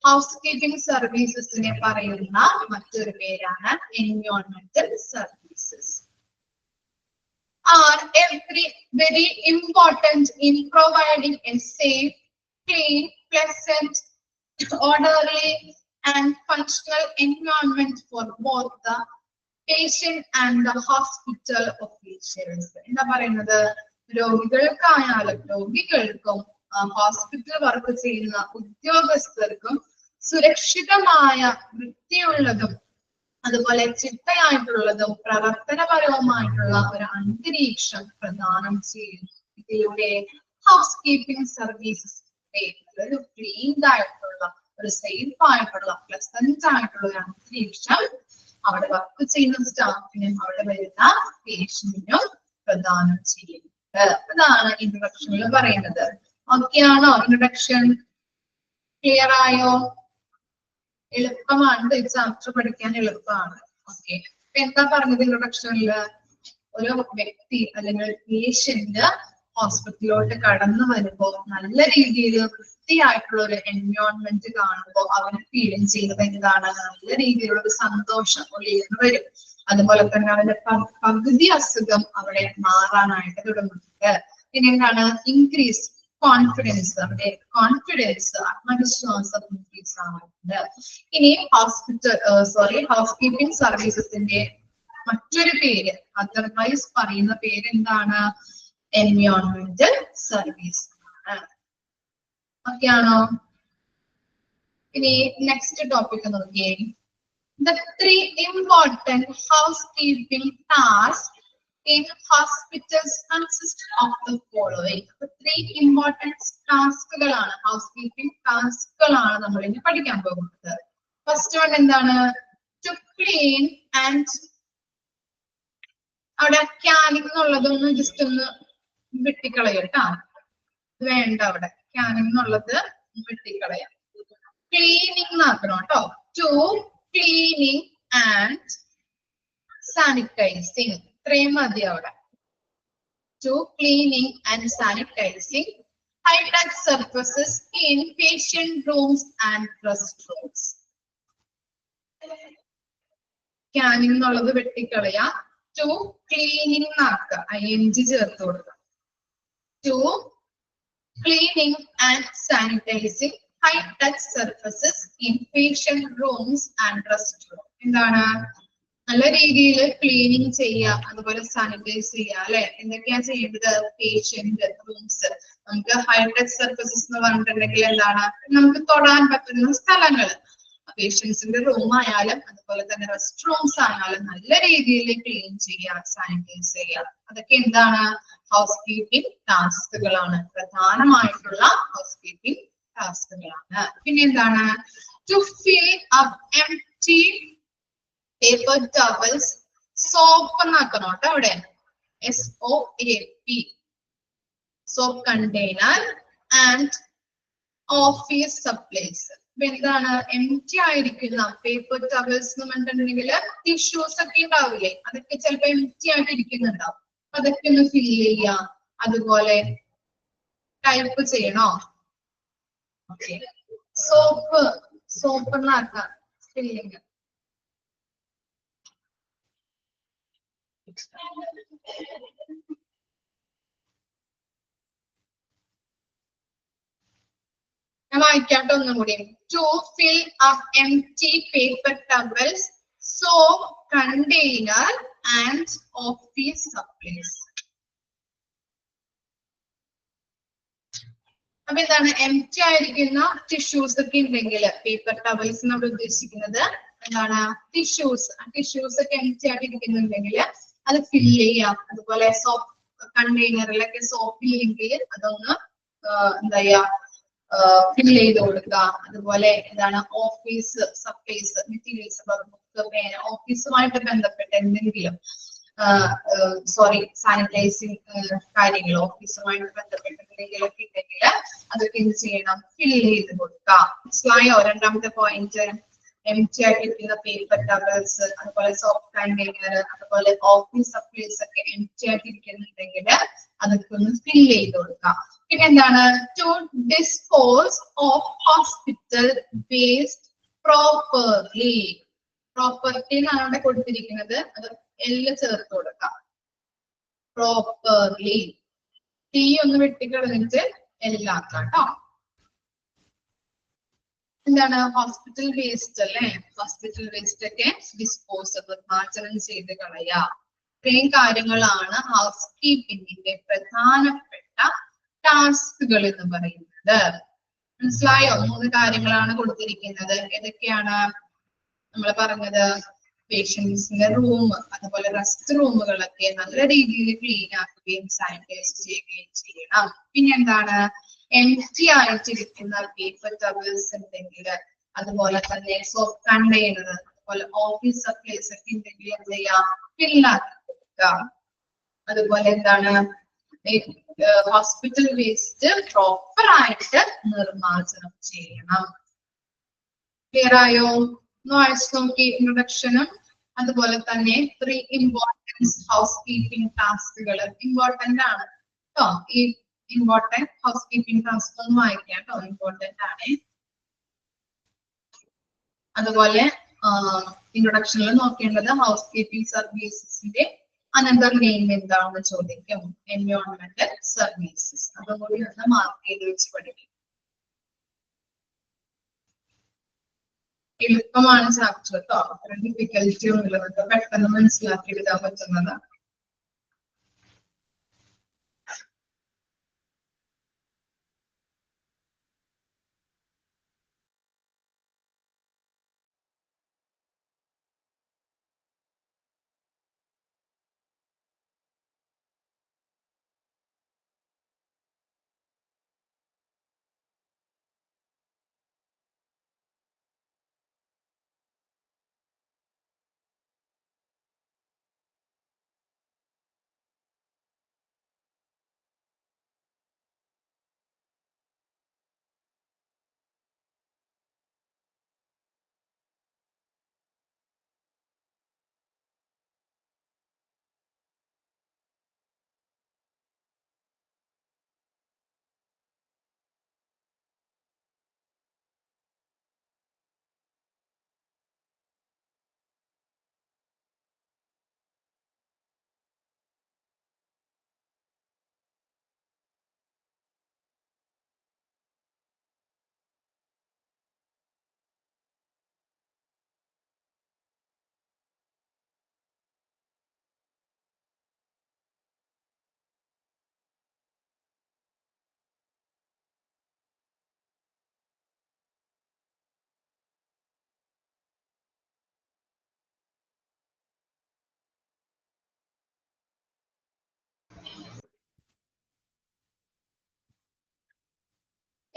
ഹൗസ് കീപ്പിംഗ് സർവീസസിനെ പറയുന്ന മറ്റൊരു പേരാണ് എൻവയോൺമെന്റൽ services. Are very important in providing a safe, clean, pleasant, orderly and functional environment for both the patient and the hospital officials. എന്താ പറയുന്നത്, രോഗികൾക്കും ഹോസ്പിറ്റൽ വർക്ക് ചെയ്യുന്ന ഉദ്യോഗസ്ഥർക്കും സുരക്ഷിതമായ, വൃത്തിയുള്ളതും അതുപോലെ ചിട്ടയായിട്ടുള്ളതും പ്രവർത്തനപരവുമായിട്ടുള്ള ഒരു അന്തരീക്ഷം പ്രദാനം ചെയ്യുന്നു. ഇതിലൂടെ ഹൗസ് കീപ്പിംഗ് സർവീസസ് ഒരു ക്ലീൻഡ് ആയിട്ടുള്ള, ഒരു സേഫ് ആയിട്ടുള്ള, പ്ലസന്റ് ആയിട്ടുള്ള ഒരു അന്തരീക്ഷം അവിടെ വർക്ക് ചെയ്യുന്ന സ്റ്റാഫിനും അവിടെ വരുന്ന പേഷ്യന്റിനും പ്രദാനം ചെയ്യുന്നുണ്ട്. അതാണ് ഇൻട്രൊഡക്ഷനിൽ പറയുന്നത്. ഓക്കെ ആണോ? ഇൻട്രൊഡക്ഷൻ ക്ലിയർ ആയോ? എളുപ്പമാണ്, ഈ ചാപ്റ്റർ പഠിക്കാൻ എളുപ്പമാണ്. ഓക്കെ, എന്താ പറഞ്ഞത് ഇൻട്രൊഡക്ഷനില്? ഒരു വ്യക്തി അല്ലെങ്കിൽ പേഷ്യന്റ് ഹോസ്പിറ്റലിലോട്ട് കടന്നു വരുമ്പോൾ നല്ല രീതിയിൽ വൃത്തിയായിട്ടുള്ള ഒരു എൻവയോൺമെന്റ് കാണുമ്പോൾ അവന് ഫീലിംഗ് ചെയ്യുന്നത് എന്താണ്, നല്ല രീതിയിലുള്ള ഒരു സന്തോഷം ഉള്ളിൽ വരും. അതുപോലെ തന്നെ അവന്റെ പകുതി അസുഖം അവിടെ മാറാനായിട്ട് തുടങ്ങുന്നുണ്ട്. പിന്നെ എന്താണ്, ഇൻക്രീസ് കോൺഫിഡൻസ്, അവരുടെ കോൺഫിഡൻസ്, ആത്മവിശ്വാസം ഇൻക്രീസ് ആവുന്നുണ്ട്. ഇനി ഹൗസ് കീപ്പിംഗ് സർവീസസിന്റെ മറ്റൊരു പേര്, അതർവൈസ് പറയുന്ന പേര് എന്താണ്, എൻവയോൺമെന്റൽ സർവീസ് ആണ്. ഓക്കെ ആണോ? ഇനി നെക്സ്റ്റ് ടോപ്പിക് നോക്കിയേ. The 3 important housekeeping tasks in hospitals consist of the following. 3 important ടാസ്കുകളാണ്, ഹൗസ്കീപ്പിംഗ് ടാസ്കുകളാണ് നമ്മൾ ഇനി പഠിക്കാൻ പോകുന്നത്. ഫസ്റ്റ് വൺ എന്താണ്, ടു ക്ലീൻ ആൻഡ്, അവിടെ ക്യാനിങ് എന്നുള്ളതൊന്ന് ജസ്റ്റ് ഒന്ന് വെട്ടിക്കളയട്ടാ, വേണ്ട, അവിടെ ക്യാനിങ് എന്നുള്ളത് വെട്ടിക്കളയാം. ക്ലീനിങ് ആക്കണം കേട്ടോ. ടു ക്ലീനിങ് ആൻഡ് സാനിറ്റൈസിങ്, ഇത്രയും മതി അവിടെ. To cleaning and sanitising high-touch surfaces in patient rooms and restrooms. Canning എന്നുള്ളത് വെട്ടിക്കളയാ. ടു ക്ലീനിങ് ആക്കുക, ING ചേർത്ത് കൊടുക്കുക. To cleaning and sanitising high-touch surfaces in patient rooms and restrooms. എന്താണ്, നല്ല രീതിയിൽ ക്ലീനിങ് ചെയ്യുക, അതുപോലെ സാനിറ്റൈസ് ചെയ്യുക അല്ലെ? എന്തൊക്കെയാ ചെയ്യേണ്ടത്? പേഷ്യന്റ് റൂംസ്, നമുക്ക് ഹൈ ടച്ച് സർഫസസ് എന്ന് പറഞ്ഞിട്ടുണ്ടെങ്കിൽ എന്താണ്, നമുക്ക് തൊടാൻ പറ്റുന്ന സ്ഥലങ്ങൾ, പേഷ്യൻസിന്റെ റൂം ആയാലും അതുപോലെ തന്നെ റെസ്റ്റ് റൂംസ് ആയാലും നല്ല രീതിയിൽ ക്ലീൻ ചെയ്യുക, സാനിറ്റൈസ് ചെയ്യുക. അതൊക്കെ എന്താണ്? ഹൗസ് കീപ്പിംഗ് ടാസ്കുകളാണ്, പ്രധാനമായിട്ടുള്ള ഹൗസ് കീപ്പിംഗ് ടാസ്കുകളാണ്. പിന്നെ എന്താണ്? To fill up empty paper towels, soap എന്നാക്കണം കേട്ടോ അവിടെ, SOAP, soap container and office supplies. അപ്പൊ എന്താണ്? എംപ്റ്റി ആയിരിക്കുന്ന പേപ്പർ ടവൽസ് എന്ന് പറഞ്ഞിട്ടുണ്ടെങ്കിൽ ടിഷ്യൂസ് ഒക്കെ ഉണ്ടാവില്ലേ, അതൊക്കെ ചിലപ്പോ എംപ്റ്റി ആയിട്ട് ഇരിക്കുന്നുണ്ടാവും. അതൊക്കെ ഒന്ന് ഫില്ല് ചെയ്യാം. അതുപോലെ ടൈപ്പ് ചെയ്യണോ? ഓക്കെ, സോപ്പ് എന്നാക്കാം ഫില്ലിങ്. ഞാൻ വായിക്കാട്ടോ ഒന്നും കൂടി. To fill up empty paper towels, soap container and office supplies. അപ്പൊ എന്താണ്? എംപ്റ്റി ആയിരിക്കുന്ന ടിഷ്യൂസ് ഒക്കെ ഉണ്ടെങ്കിൽ, പേപ്പർ ടവൽസ് നമ്മൾ ഉദ്ദേശിക്കുന്നത് എന്താണ്? ടിഷ്യൂസ് ഒക്കെ എംപ്റ്റി ആയിട്ട് ഇരിക്കുന്നുണ്ടെങ്കിൽ അത് ഫില്ല് ചെയ്യാം. അതുപോലെ സോപ്പ് കണ്ടെയ്നറിലൊക്കെ സോപ്പ് ഇല്ലെങ്കിൽ അതൊന്ന് എന്താ ചെയ്യാ, ഫില്ല് ചെയ്ത് കൊടുക്കുക. അതുപോലെ എന്താണ്? ഓഫീസ് സപ്ലൈസ്, മെറ്റീരിയൽസ്, ബുക്ക്, പേന, ഓഫീസുമായിട്ട് ബന്ധപ്പെട്ട എന്തെങ്കിലും സാനിറ്റൈസിങ് കാര്യങ്ങൾ, ഓഫീസുമായിട്ട് ബന്ധപ്പെട്ട എന്തെങ്കിലുമൊക്കെ ഉണ്ടെങ്കിൽ അതൊക്കെ എന്ത് ചെയ്യണം? ഫില്ല് ചെയ്ത് കൊടുക്കാം. മനസ്സിലായോ? രണ്ടാമത്തെ പോയിന്റ്, എംപ്റ്റി ആയിട്ടിരിക്കുന്ന പേപ്പർ ടവൽസ്, അതുപോലെ സോപ്പ് കണ്ടെയ്നർ, അതുപോലെ ഓഫീസ് സപ്ലൈസ് ഒക്കെ എംപ്റ്റി ആയിട്ടിരിക്കുന്നുണ്ടെങ്കിൽ അതൊക്കെ ഒന്ന് ഫില്ല് ചെയ്ത് കൊടുക്കാം. പിന്നെ എന്താണ്? To dispose of hospital waste properly. Property എന്നാണ് അവിടെ കൊടുത്തിരിക്കുന്നത്, അത് എല്ലാം ചേർത്ത് കൊടുക്കാം. പ്രോപ്പർലി, T ഒന്ന് വെട്ടിക്കളഞ്ഞിട്ട് എല്ലാക്കാം കേട്ടോ. എന്താണ്? ഹോസ്പിറ്റൽ വേസ്റ്റ് അല്ലെ, ഹോസ്പിറ്റൽ വേസ്റ്റ് ഒക്കെ ഡിസ്പോസബിൾ, പാചകം ചെയ്ത് കളയാ. ഇത്രയും കാര്യങ്ങളാണ് ഹൗസ് കീപ്പിംഗിന്റെ പ്രധാനപ്പെട്ട ടാസ്കുകൾ എന്ന് പറയുന്നത്. മനസ്സിലായോ? 3 കാര്യങ്ങളാണ് കൊടുത്തിരിക്കുന്നത്. ഏതൊക്കെയാണ് നമ്മൾ പറഞ്ഞത്? പേഷ്യൻസിന്റെ റൂം, അതുപോലെ റെസ്റ്റ് റൂമുകളൊക്കെ നല്ല രീതിയിൽ ക്ലീൻ ആക്കുകയും സാനിറ്റൈസ് ചെയ്യുകയും ചെയ്യണം. പിന്നെ എന്താണ്? എംപ്റ്റി ആയിട്ടിരിക്കുന്ന പേപ്പർ ടവൽസ് ഉണ്ടെങ്കിൽ, അതുപോലെ തന്നെ സോപ്പ് കണ്ടെയ്നർ, അതുപോലെ ഓഫീസ് സപ്ലൈസ് ഒക്കെ ഉണ്ടെങ്കിൽ എന്ത് ചെയ്യാം? ഫില്ലാക്കി കൊടുക്കുക. അതുപോലെ എന്താണ്? ഹോസ്പിറ്റൽ വേസ്റ്റ് പ്രോപ്പർ ആയിട്ട് നിർമ്മാർജ്ജനം ചെയ്യണം. ക്ലിയർ ആയോ? വായിച്ചു നോക്കി ഇൻട്രൊഡക്ഷനും അതുപോലെ തന്നെ 3 ഇമ്പോർട്ടൻസ് ഹൗസ് കീപ്പിംഗ് ടാസ്കുകൾ. ഇമ്പോർട്ടന്റ് ആണ് കേട്ടോ, ഈ ഇമ്പോർട്ടന്റ് ഹൗസ് കീപ്പിംഗ് ടാസ്ക് ഒന്ന് വായിക്കാം കേട്ടോ, ഇമ്പോർട്ടന്റ് ആണ്. അതുപോലെ ഇൻട്രൊഡക്ഷനിൽ നോക്കേണ്ടത് ഹൗസ് കീപ്പിംഗ് സർവീസസിന്റെ അനന്തർ നെയിം എന്താണെന്ന് ചോദിക്കും. എൻവയോൺമെന്റൽ സർവീസസ്, അതുകൂടി ഒന്ന് മാർക്ക് ചെയ്ത് വെച്ച് പഠിക്കും. എളുപ്പമാണ് ചാപ്റ്റർ കേട്ടോ, അത്ര ഡിഫിക്കൽറ്റി ഒന്നുമില്ല, നമുക്ക് പെട്ടെന്ന് മനസ്സിലാക്കി എടുക്കാൻ പറ്റുന്നതാണ്.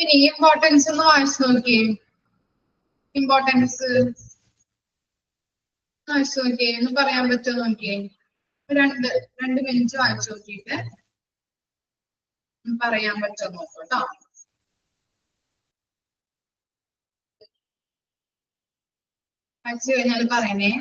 ഇനി ഇമ്പോർട്ടൻസ് ഒന്ന് വായിച്ചു നോക്കിയേ. ഇമ്പോർട്ടൻസ് വായിച്ചു നോക്കിയേ, ഒന്ന് പറയാൻ പറ്റുമോ നോക്കിയേ. രണ്ട് മിനിറ്റ് വായിച്ചു നോക്കിയിട്ട് പറയാൻ പറ്റുമോ നോക്കൂ കേട്ടോ. വായിച്ചു കഴിഞ്ഞാൽ പറയണേ.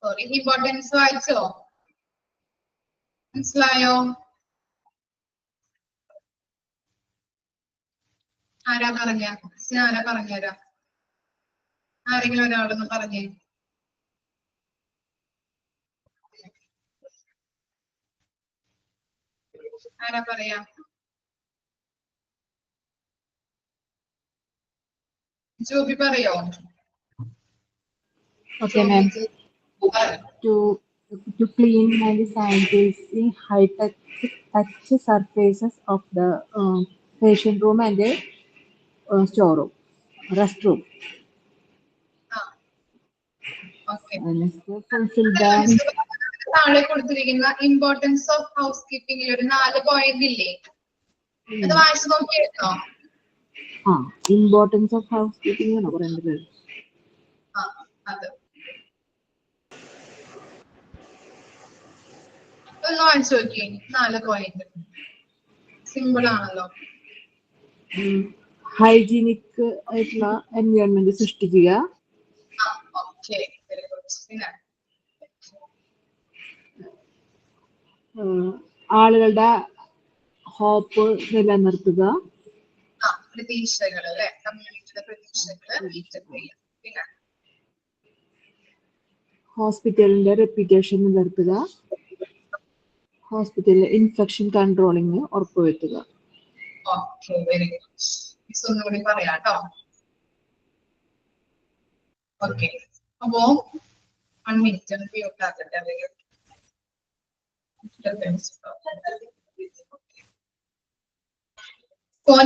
സോറി, ഇമ്പോർട്ടൻസ് വായിച്ചോ? മനസ്സിലായോ? ആരാ പറഞ്ഞ? ആരാ പറഞ്ഞുതരാ? ആരെങ്കിലും ഒരാളൊന്ന് പറഞ്ഞേ. ആരാ പറയാ? ജോബി പറയോ? Okay, ma'am. To clean and sanitizing high touch surfaces of the patient room and the storeroom, restroom. Okay. Fulfill the താഴെ കൊടുത്തിരിക്കുന്ന ഇമ്പോർട്ടൻസ് ഓഫ് ഹൗസ് കീപ്പിംഗിൽ ഒരു 4 പോയിന്റ് ഇല്ലേ? അത് വായിച്ചു നോക്കിയിരുന്നോ? ഇമ്പോർട്ടൻസ് ഓഫ് ഹൗസ് കീപ്പിംഗ് ആണോ പറയുന്നത്? അത് ഒന്ന് വായിച്ചു നോക്കിയേ. 4 പോയിന്റ് സിമ്പിൾ ആണല്ലോ. ഹൈജീനിക് ആയിട്ടുള്ള എൻവയോൺമെന്റ് സൃഷ്ടിക്കുക. ആളുകളുടെ ഹോപ്പ് നിലനിർത്തുക. പ്രതീക്ഷകൾ അല്ലെ, കമ്മ്യൂണിറ്റിയുടെ പ്രതീക്ഷകൾ. ഹോസ്പിറ്റലിന്റെ റെപ്യൂട്ടേഷൻ നിലനിർത്തുക. ഹോസ്പിറ്റലിലെ ഇൻഫെക്ഷൻ കൺട്രോളിങ് ഉറപ്പുവരുത്തുക. Okay, very good. ഒന്നുകൂടി പറയാട്ടോ. ഓക്കെ, അപ്പോ 1 മിനിറ്റ് മ്യൂട്ട് ആക്കട്ടെ.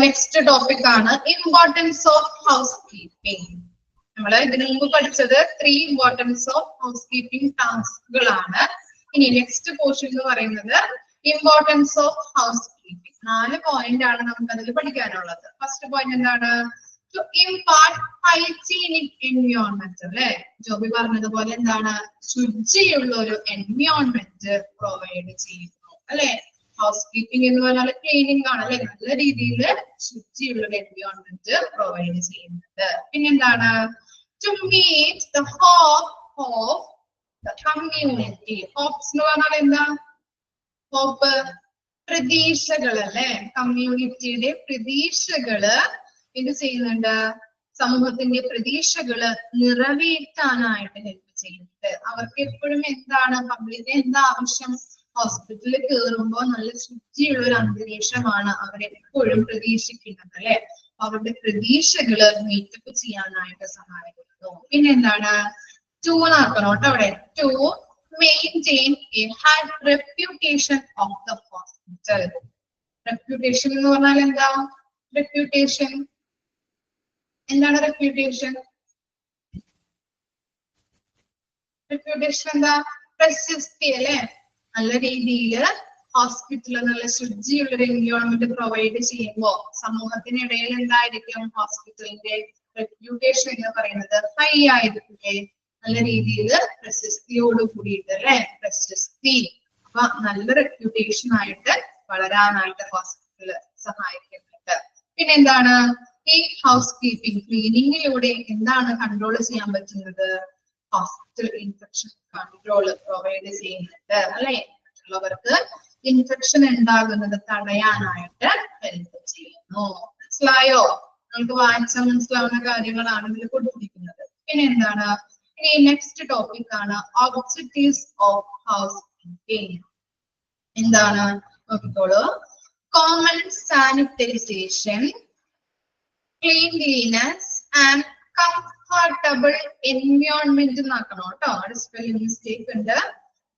നെക്സ്റ്റ് ടോപ്പിക് ആണ് ഇമ്പോർട്ടൻസ് ഓഫ് ഹൗസ് കീപ്പിംഗ്. നമ്മൾ ഇതിനു മുമ്പ് പഠിച്ചത് 3 ഇമ്പോർട്ടൻസ് ഓഫ് ഹൗസ് കീപ്പിംഗ് ടാസ്കുകളാണ്. ഇനി നെക്സ്റ്റ് പോർഷൻ എന്ന് പറയുന്നത് importance of house keeping. 4 point ആണ് നമുക്ക് അതിൽ പഠിക്കാനുള്ളത്. ഫസ്റ്റ് പോയിന്റ് എന്താണ്? ടു ഇംപാർട്ട് ഹൈജീനിക് എൻവയോൺമെന്റ് അല്ലെ. ജോബി പറഞ്ഞതുപോലെ എന്താണ്? ശുചിയുള്ള ഒരു എൻവയോൺമെന്റ് പ്രൊവൈഡ് ചെയ്യുന്നു അല്ലെ. ഹൗസ് കീപ്പിംഗ് എന്ന് പറഞ്ഞാൽ ക്ലീനിങ് ആണ് അല്ലെ. നല്ല രീതിയിൽ ശുചിയുള്ള ഒരു എൻവയോൺമെന്റ് പ്രൊവൈഡ് ചെയ്യുന്നുണ്ട്. പിന്നെന്താണ്? To meet the hope of the community. Hopes എന്ന് പറഞ്ഞാൽ എന്താ? ഹോപ്പ് പ്രതീക്ഷകൾ അല്ലെ. കമ്മ്യൂണിറ്റിയുടെ പ്രതീക്ഷകള് എന്ത് ചെയ്യുന്നുണ്ട്? സമൂഹത്തിന്റെ പ്രതീക്ഷകള് നിറവേറ്റാനായിട്ട് ഹെൽപ്പ് ചെയ്യുന്നുണ്ട്. അവർക്ക് എപ്പോഴും എന്താണ്? പബ്ലിക്കിന് എന്താ ആവശ്യം? ഹോസ്പിറ്റലിൽ കയറുമ്പോൾ നല്ല ശുചിയുള്ള ഒരു അന്തരീക്ഷമാണ് അവരെപ്പോഴും പ്രതീക്ഷിക്കുന്നത് അല്ലെ. അവരുടെ പ്രതീക്ഷകള് മീറ്റപ്പ് ചെയ്യാനായിട്ട് സഹായിക്കുന്നു. പിന്നെന്താണ്? ടു ആക്കണം കേട്ടോ അവിടെ. To maintain a high reputation of the hospital. Reputation എന്ന് പറഞ്ഞാൽ എന്താ? റെപ്യൂട്ടേഷൻ എന്താണ്? റെപ്യൂട്ടേഷൻ എന്താ? പ്രശസ്തി അല്ലെ. നല്ല രീതിയിൽ ഹോസ്പിറ്റലിൽ നല്ല ശുചിയുള്ള ഒരു എൻവയോൺമെന്റ് പ്രൊവൈഡ് ചെയ്യുമ്പോൾ സമൂഹത്തിനിടയിൽ എന്തായിരിക്കും? ഹോസ്പിറ്റലിന്റെ റെപ്യൂട്ടേഷൻ എന്ന് പറയുന്നത് ഹൈ ആയിരിക്കില്ലേ? നല്ല രീതിയിൽ പ്രശസ്തിയോട് കൂടിയിട്ട് അല്ലെ. പ്രശസ്തി അപ്പൊ നല്ല റെപ്യൂട്ടേഷൻ ആയിട്ട് വളരാനായിട്ട് ഹോസ്പിറ്റൽ സഹായിക്കുന്നുണ്ട്. പിന്നെ എന്താണ്? ഈ ഹൗസ് കീപ്പിംഗ് ക്ലീനിങ്ങിലൂടെ എന്താണ് കൺട്രോൾ ചെയ്യാൻ പറ്റുന്നത്? ഹോസ്പിറ്റൽ ഇൻഫെക്ഷൻ കൺട്രോൾ പ്രൊവൈഡ് ചെയ്യുന്നുണ്ട് അല്ലെ. മറ്റുള്ളവർക്ക് ഇൻഫെക്ഷൻ ഉണ്ടാകുന്നത് തടയാനായിട്ട് ഹെൽപ്പ് ചെയ്യുന്നു. മനസ്സിലായോ? നമുക്ക് വായിച്ചാൽ മനസ്സിലാവുന്ന കാര്യങ്ങളാണ് ഇതിൽ കൊടുത്തിരിക്കുന്നത്. പിന്നെ എന്താണ്? ഇനി നെക്സ്റ്റ് ടോപ്പിക് ആണ് ഒബ്ജക്റ്റീവ്സ് ഓഫ് ഹൗസ് കീപ്പിംഗ്. എന്താണ്? നോക്കിക്കോളൂ. Common sanitisation, cleanliness and comfortable environment എന്നാക്കണം കേട്ടോ. അവിടെ സ്പെല്ലിംഗ് മിസ്റ്റേക്ക് ഉണ്ട്.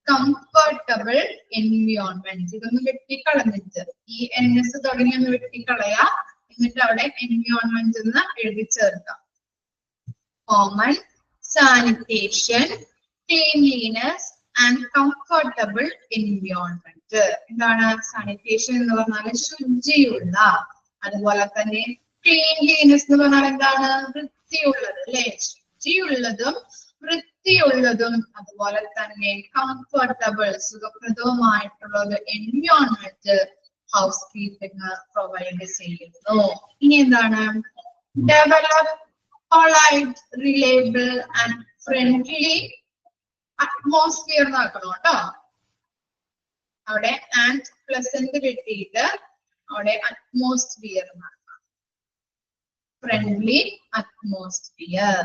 കംഫർട്ടബിൾ എൻവിയോൺമെന്റ് ഇതൊന്ന് വെട്ടിക്കളഞ്ഞിട്ട് ഈ NS തുടങ്ങി ഒന്ന് വെട്ടിക്കളയാ, എന്നിട്ട് അവിടെ എൻവിയോൺമെന്റ് എന്ന് എഴുതി ചേർക്കാം. Common, sanitation, cleanliness and comfortable environment. എന്താണ് സാനിറ്റേഷൻ എന്ന് പറഞ്ഞാൽ ശുചിയുള്ള, അതുപോലെ തന്നെ ക്ലീൻലിനെസ് എന്ന് പറഞ്ഞാൽ എന്താണ് വൃത്തിയുള്ളത് അല്ലെ, ശുചിയുള്ളതും വൃത്തിയുള്ളതും, അതുപോലെ തന്നെ കംഫർട്ടബിൾ സുഖപ്രദവുമായിട്ടുള്ള എൻവിയോൺമെന്റ് ഹൗസ് കീപ്പിംഗ് പ്രൊവൈഡ് ചെയ്യുന്നു. ഇനി എന്താണ് develop polite, reliable and friendly atmosphere എന്നാക്കണം കേട്ടോ. അവിടെ ആൻഡ് പ്ലസന്റ് കിട്ടിയിട്ട് അവിടെ അറ്റ്മോസ്ഫിയർ എന്നാക്കാം. Friendly atmosphere.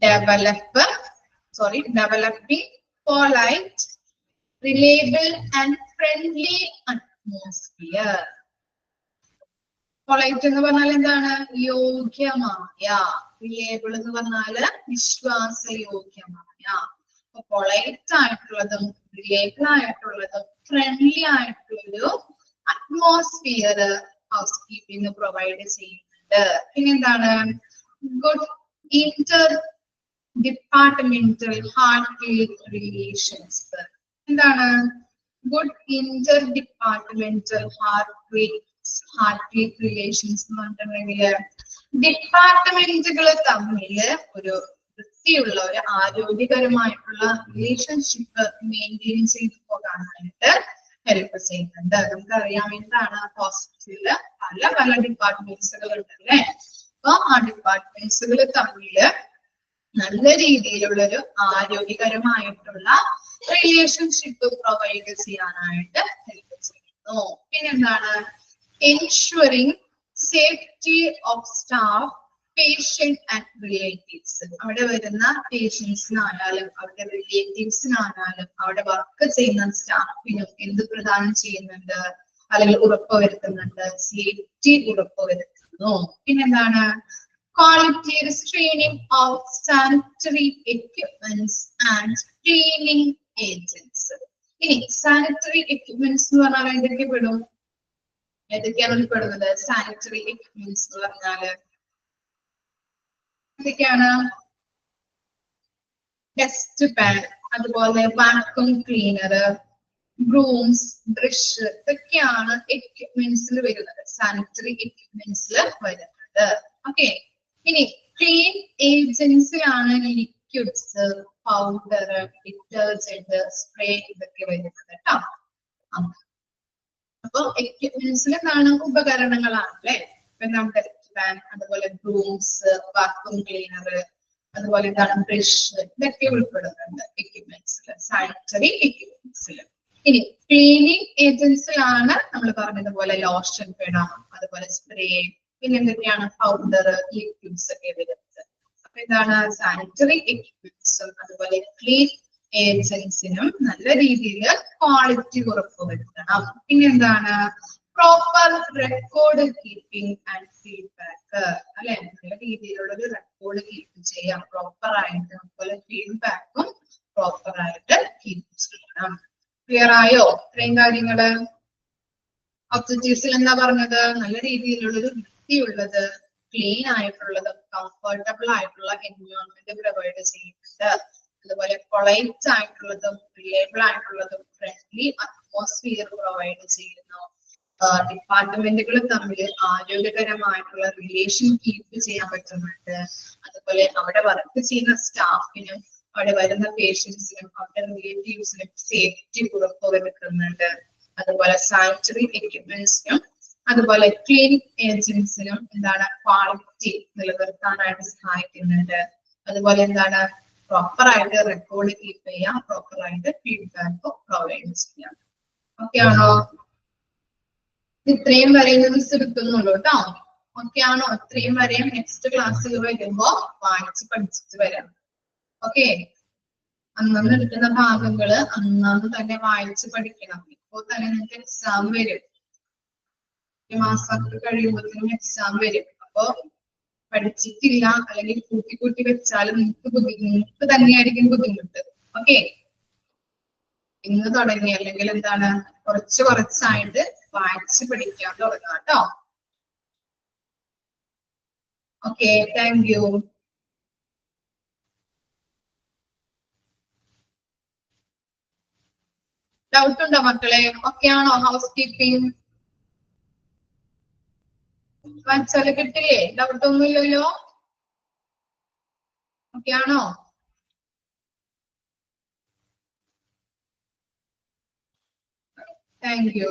Developing polite, reliable and friendly atmosphere. Polite എന്ന് പറഞ്ഞാൽ എന്താണ് യോഗ്യമായ, റിലേബിൾ എന്ന് പറഞ്ഞാല് വിശ്വാസയോഗ്യമായ. അപ്പൊ പൊളൈറ്റ് ആയിട്ടുള്ളതും റിലേബിൾ ആയിട്ടുള്ളതും ഫ്രണ്ട്ലി ആയിട്ടുള്ളൊരു അറ്റ്മോസ്ഫിയർ ഹൗസ് കീപ്പിംഗ് പ്രൊവൈഡ് ചെയ്യുന്നുണ്ട്. പിന്നെന്താണ് good interdepartmental heartly relations. എന്താണ് good interdepartmental heartly relations എന്ന് പറഞ്ഞിട്ടുണ്ടെങ്കില് ഡിപ്പാർട്ട്മെന്റുകൾ തമ്മിൽ ഒരു വൃത്തിയുള്ള ഒരു ആരോഗ്യകരമായിട്ടുള്ള റിലേഷൻഷിപ്പ് മെയിൻറ്റെയിൻ ചെയ്തു പോകാനായിട്ട് ഹെൽപ്പ് ചെയ്യുന്നുണ്ട്. നമുക്കറിയാം എന്താണ് ഹോസ്പിറ്റലില് പല പല ഡിപ്പാർട്ട്മെന്റ്സുകൾ ഉണ്ടല്ലേ. അപ്പൊ ആ ഡിപ്പാർട്ട്മെന്റ്സുകൾ തമ്മില് നല്ല രീതിയിലുള്ളൊരു ആരോഗ്യകരമായിട്ടുള്ള റിലേഷൻഷിപ്പ് പ്രൊവൈഡ് ചെയ്യാനായിട്ട് ഹെൽപ്പ് ചെയ്യുന്നു. പിന്നെന്താണ് ensuring safety of staff, patient and relatives. അവിടെ വരുന്ന പേഷ്യൻസിനായാലും അവരുടെ റിലേറ്റീവ്സിനായാലും അവിടെ വർക്ക് ചെയ്യുന്ന സ്റ്റാഫിനും എന്ത് പ്രദാനം ചെയ്യുന്നുണ്ട് അല്ലെങ്കിൽ ഉറപ്പുവരുത്തുന്നുണ്ട്, സേഫ്റ്റി ഉറപ്പുവരുത്തുന്നു. പിന്നെന്താണ് quality restraining of sanitary equipments and cleaning agents. ഇനി സാനിറ്ററി എക്യുപ്മെന്റ്സ് എന്ന് പറഞ്ഞാൽ എന്തൊക്കെ പെടും? ഏതൊക്കെയാണ് ഉൾപ്പെടുന്നത്? സാനിറ്ററി എക്യുപ്മെന്റ്സ് എന്ന് പറഞ്ഞാല് എന്തൊക്കെയാണ്? ഡസ്റ്റ് പാൻ, അതുപോലെ വാക്യൂം ക്ലീനർ, ബ്രൂംസ്, ബ്രഷ്, ഇതൊക്കെയാണ് എക്യുപ്മെന്റ്സിൽ വരുന്നത്, സാനിറ്ററി എക്യുപ്മെന്റ്സിൽ വരുന്നത്. ഓക്കെ. ഇനി ക്ലീൻ ഏജൻസിലാണ് ലിക്വിഡ്സ്, പൗഡർ, ഡിറ്റർജന്റ്, സ്പ്രേ ഇതൊക്കെ വരുന്നത് കേട്ടോ. അപ്പൊ എക്യുപ്മെന്റ്സിൽ എന്താണ് ഉപകരണങ്ങളാണ് അല്ലെ. ഇപ്പൊ നമ്മുടെ ഫാൻ, അതുപോലെ ബ്രൂംസ്, വാക്യൂം ക്ലീനർ, അതുപോലെ എന്താണ് ബ്രഷ്, ഇതൊക്കെ ഉൾപ്പെടുന്നുണ്ട് എക്യുപ്മെന്റ്സിൽ, സാനിറ്ററി എക്യുപ്മെന്റ്സിൽ. ഇനി ക്ലീനിങ് ഏജൻസിലാണ് നമ്മൾ പറഞ്ഞതുപോലെ ലോഷൻ പെടാം, അതുപോലെ സ്പ്രേ, പിന്നെ എന്തൊക്കെയാണ് പൗഡർ, ലിക്വിഡ്സ് ഒക്കെ വരുന്നത്. അപ്പൊ എന്താണ് സാനിറ്ററി എക്യുപ്മെന്റ്സും അതുപോലെ ക്ലീൻ ഏജൻസിനും നല്ല രീതിയിൽ ക്വാളിറ്റി ഉറപ്പുവരുത്തണം. പിന്നെന്താണ് proper record keeping and feedback അല്ലെ. നല്ല രീതിയിലുള്ള ഒരു റെക്കോർഡ് കീപ്പ് ചെയ്യാം പ്രോപ്പർ ആയിട്ട്, അതുപോലെ ഫീഡ്ബാക്കും പ്രോപ്പർ ആയിട്ട് കീപ്പ് ചെയ്യണം. ക്ലിയർ ആയോ ഇത്രയും കാര്യങ്ങള്? ഒബ്ജക്റ്റീവ്സിൽ എന്താ പറഞ്ഞത്? നല്ല രീതിയിലുള്ളൊരു വൃത്തിയുള്ളത്, ക്ലീൻ ആയിട്ടുള്ളതും കംഫർട്ടബിൾ ആയിട്ടുള്ള എൻവയോൺമെന്റ് പ്രൊവൈഡ് ചെയ്യുന്നുണ്ട്. അതുപോലെ പൊളൈറ്റ് ആയിട്ടുള്ളതും റിലേബിൾ ആയിട്ടുള്ളതും ഫ്രണ്ട്ലി അറ്റ്മോസ്ഫിയർ പ്രൊവൈഡ് ചെയ്യുന്നു. ഡിപ്പാർട്ട്മെന്റുകൾ തമ്മിൽ ആരോഗ്യകരമായിട്ടുള്ള റിലേഷൻ കീപ്പ് ചെയ്യാൻ പറ്റുന്നുണ്ട്. അതുപോലെ അവിടെ വർക്ക് ചെയ്യുന്ന സ്റ്റാഫിനും അവിടെ വരുന്ന പേഷ്യൻസിനും അവരുടെ റിലേറ്റീവ്സിനും സേഫ്റ്റി ഉറപ്പുവരുത്തുന്നുണ്ട്. അതുപോലെ സാനിറ്ററി എക്യുപ്മെന്റ്സിനും അതുപോലെ ക്ലീനിക് ഏജൻസിനും എന്താണ് ക്വാളിറ്റി നിലനിർത്താനായിട്ട് സഹായിക്കുന്നുണ്ട്. അതുപോലെ എന്താണ് പ്രോപ്പർ ആയിട്ട് റെക്കോർഡ് കീപ്പ് ചെയ്യാം, പ്രോപ്പർ ആയിട്ട് ഫീഡ്ബാക്ക് പ്രൊവൈഡ് ചെയ്യാം. ഓക്കെ ആണോ? ഇത്രയും വരെ മിസ് എടുക്കുന്നുള്ളൂ കേട്ടോ. ഓക്കെ ആണോ? ഇത്രയും വരെയും നെക്സ്റ്റ് ക്ലാസ്സിൽ വരുമ്പോ വായിച്ച് പഠിച്ചിട്ട് വരാം. ഓക്കെ. അന്നു എടുക്കുന്ന ഭാഗങ്ങള് അന്നു തന്നെ വായിച്ച് പഠിക്കണം. ഇപ്പോൾ തന്നെ നിങ്ങൾക്ക് എക്സാം വരും. ഈ മാസമൊക്കെ കഴിയുമ്പോഴത്തേനും എക്സാം വരും. അപ്പൊ പഠിച്ചിട്ടില്ല അല്ലെങ്കിൽ കൂട്ടി കൂട്ടി വെച്ചാൽ നിങ്ങൾക്ക് തന്നെയായിരിക്കും ബുദ്ധിമുട്ട്. ഓക്കെ, ഇന്ന് തുടങ്ങി അല്ലെങ്കിൽ എന്താണ് കുറച്ച് കുറച്ചായിട്ട് വായിച്ച് പഠിക്കാൻ തുടങ്ങാം കേട്ടോ. Okay, thank you. ഡൗട്ട് ഉണ്ടോ മക്കളെ? ഓക്കെ ആണോ? ഹൗസ് കീപ്പിംഗ് വായിച്ചാല് കിട്ടില്ലേ? ഡൗട്ട് ഒന്നുമില്ലല്ലോ? ഓക്കെ ആണോ? Thank you.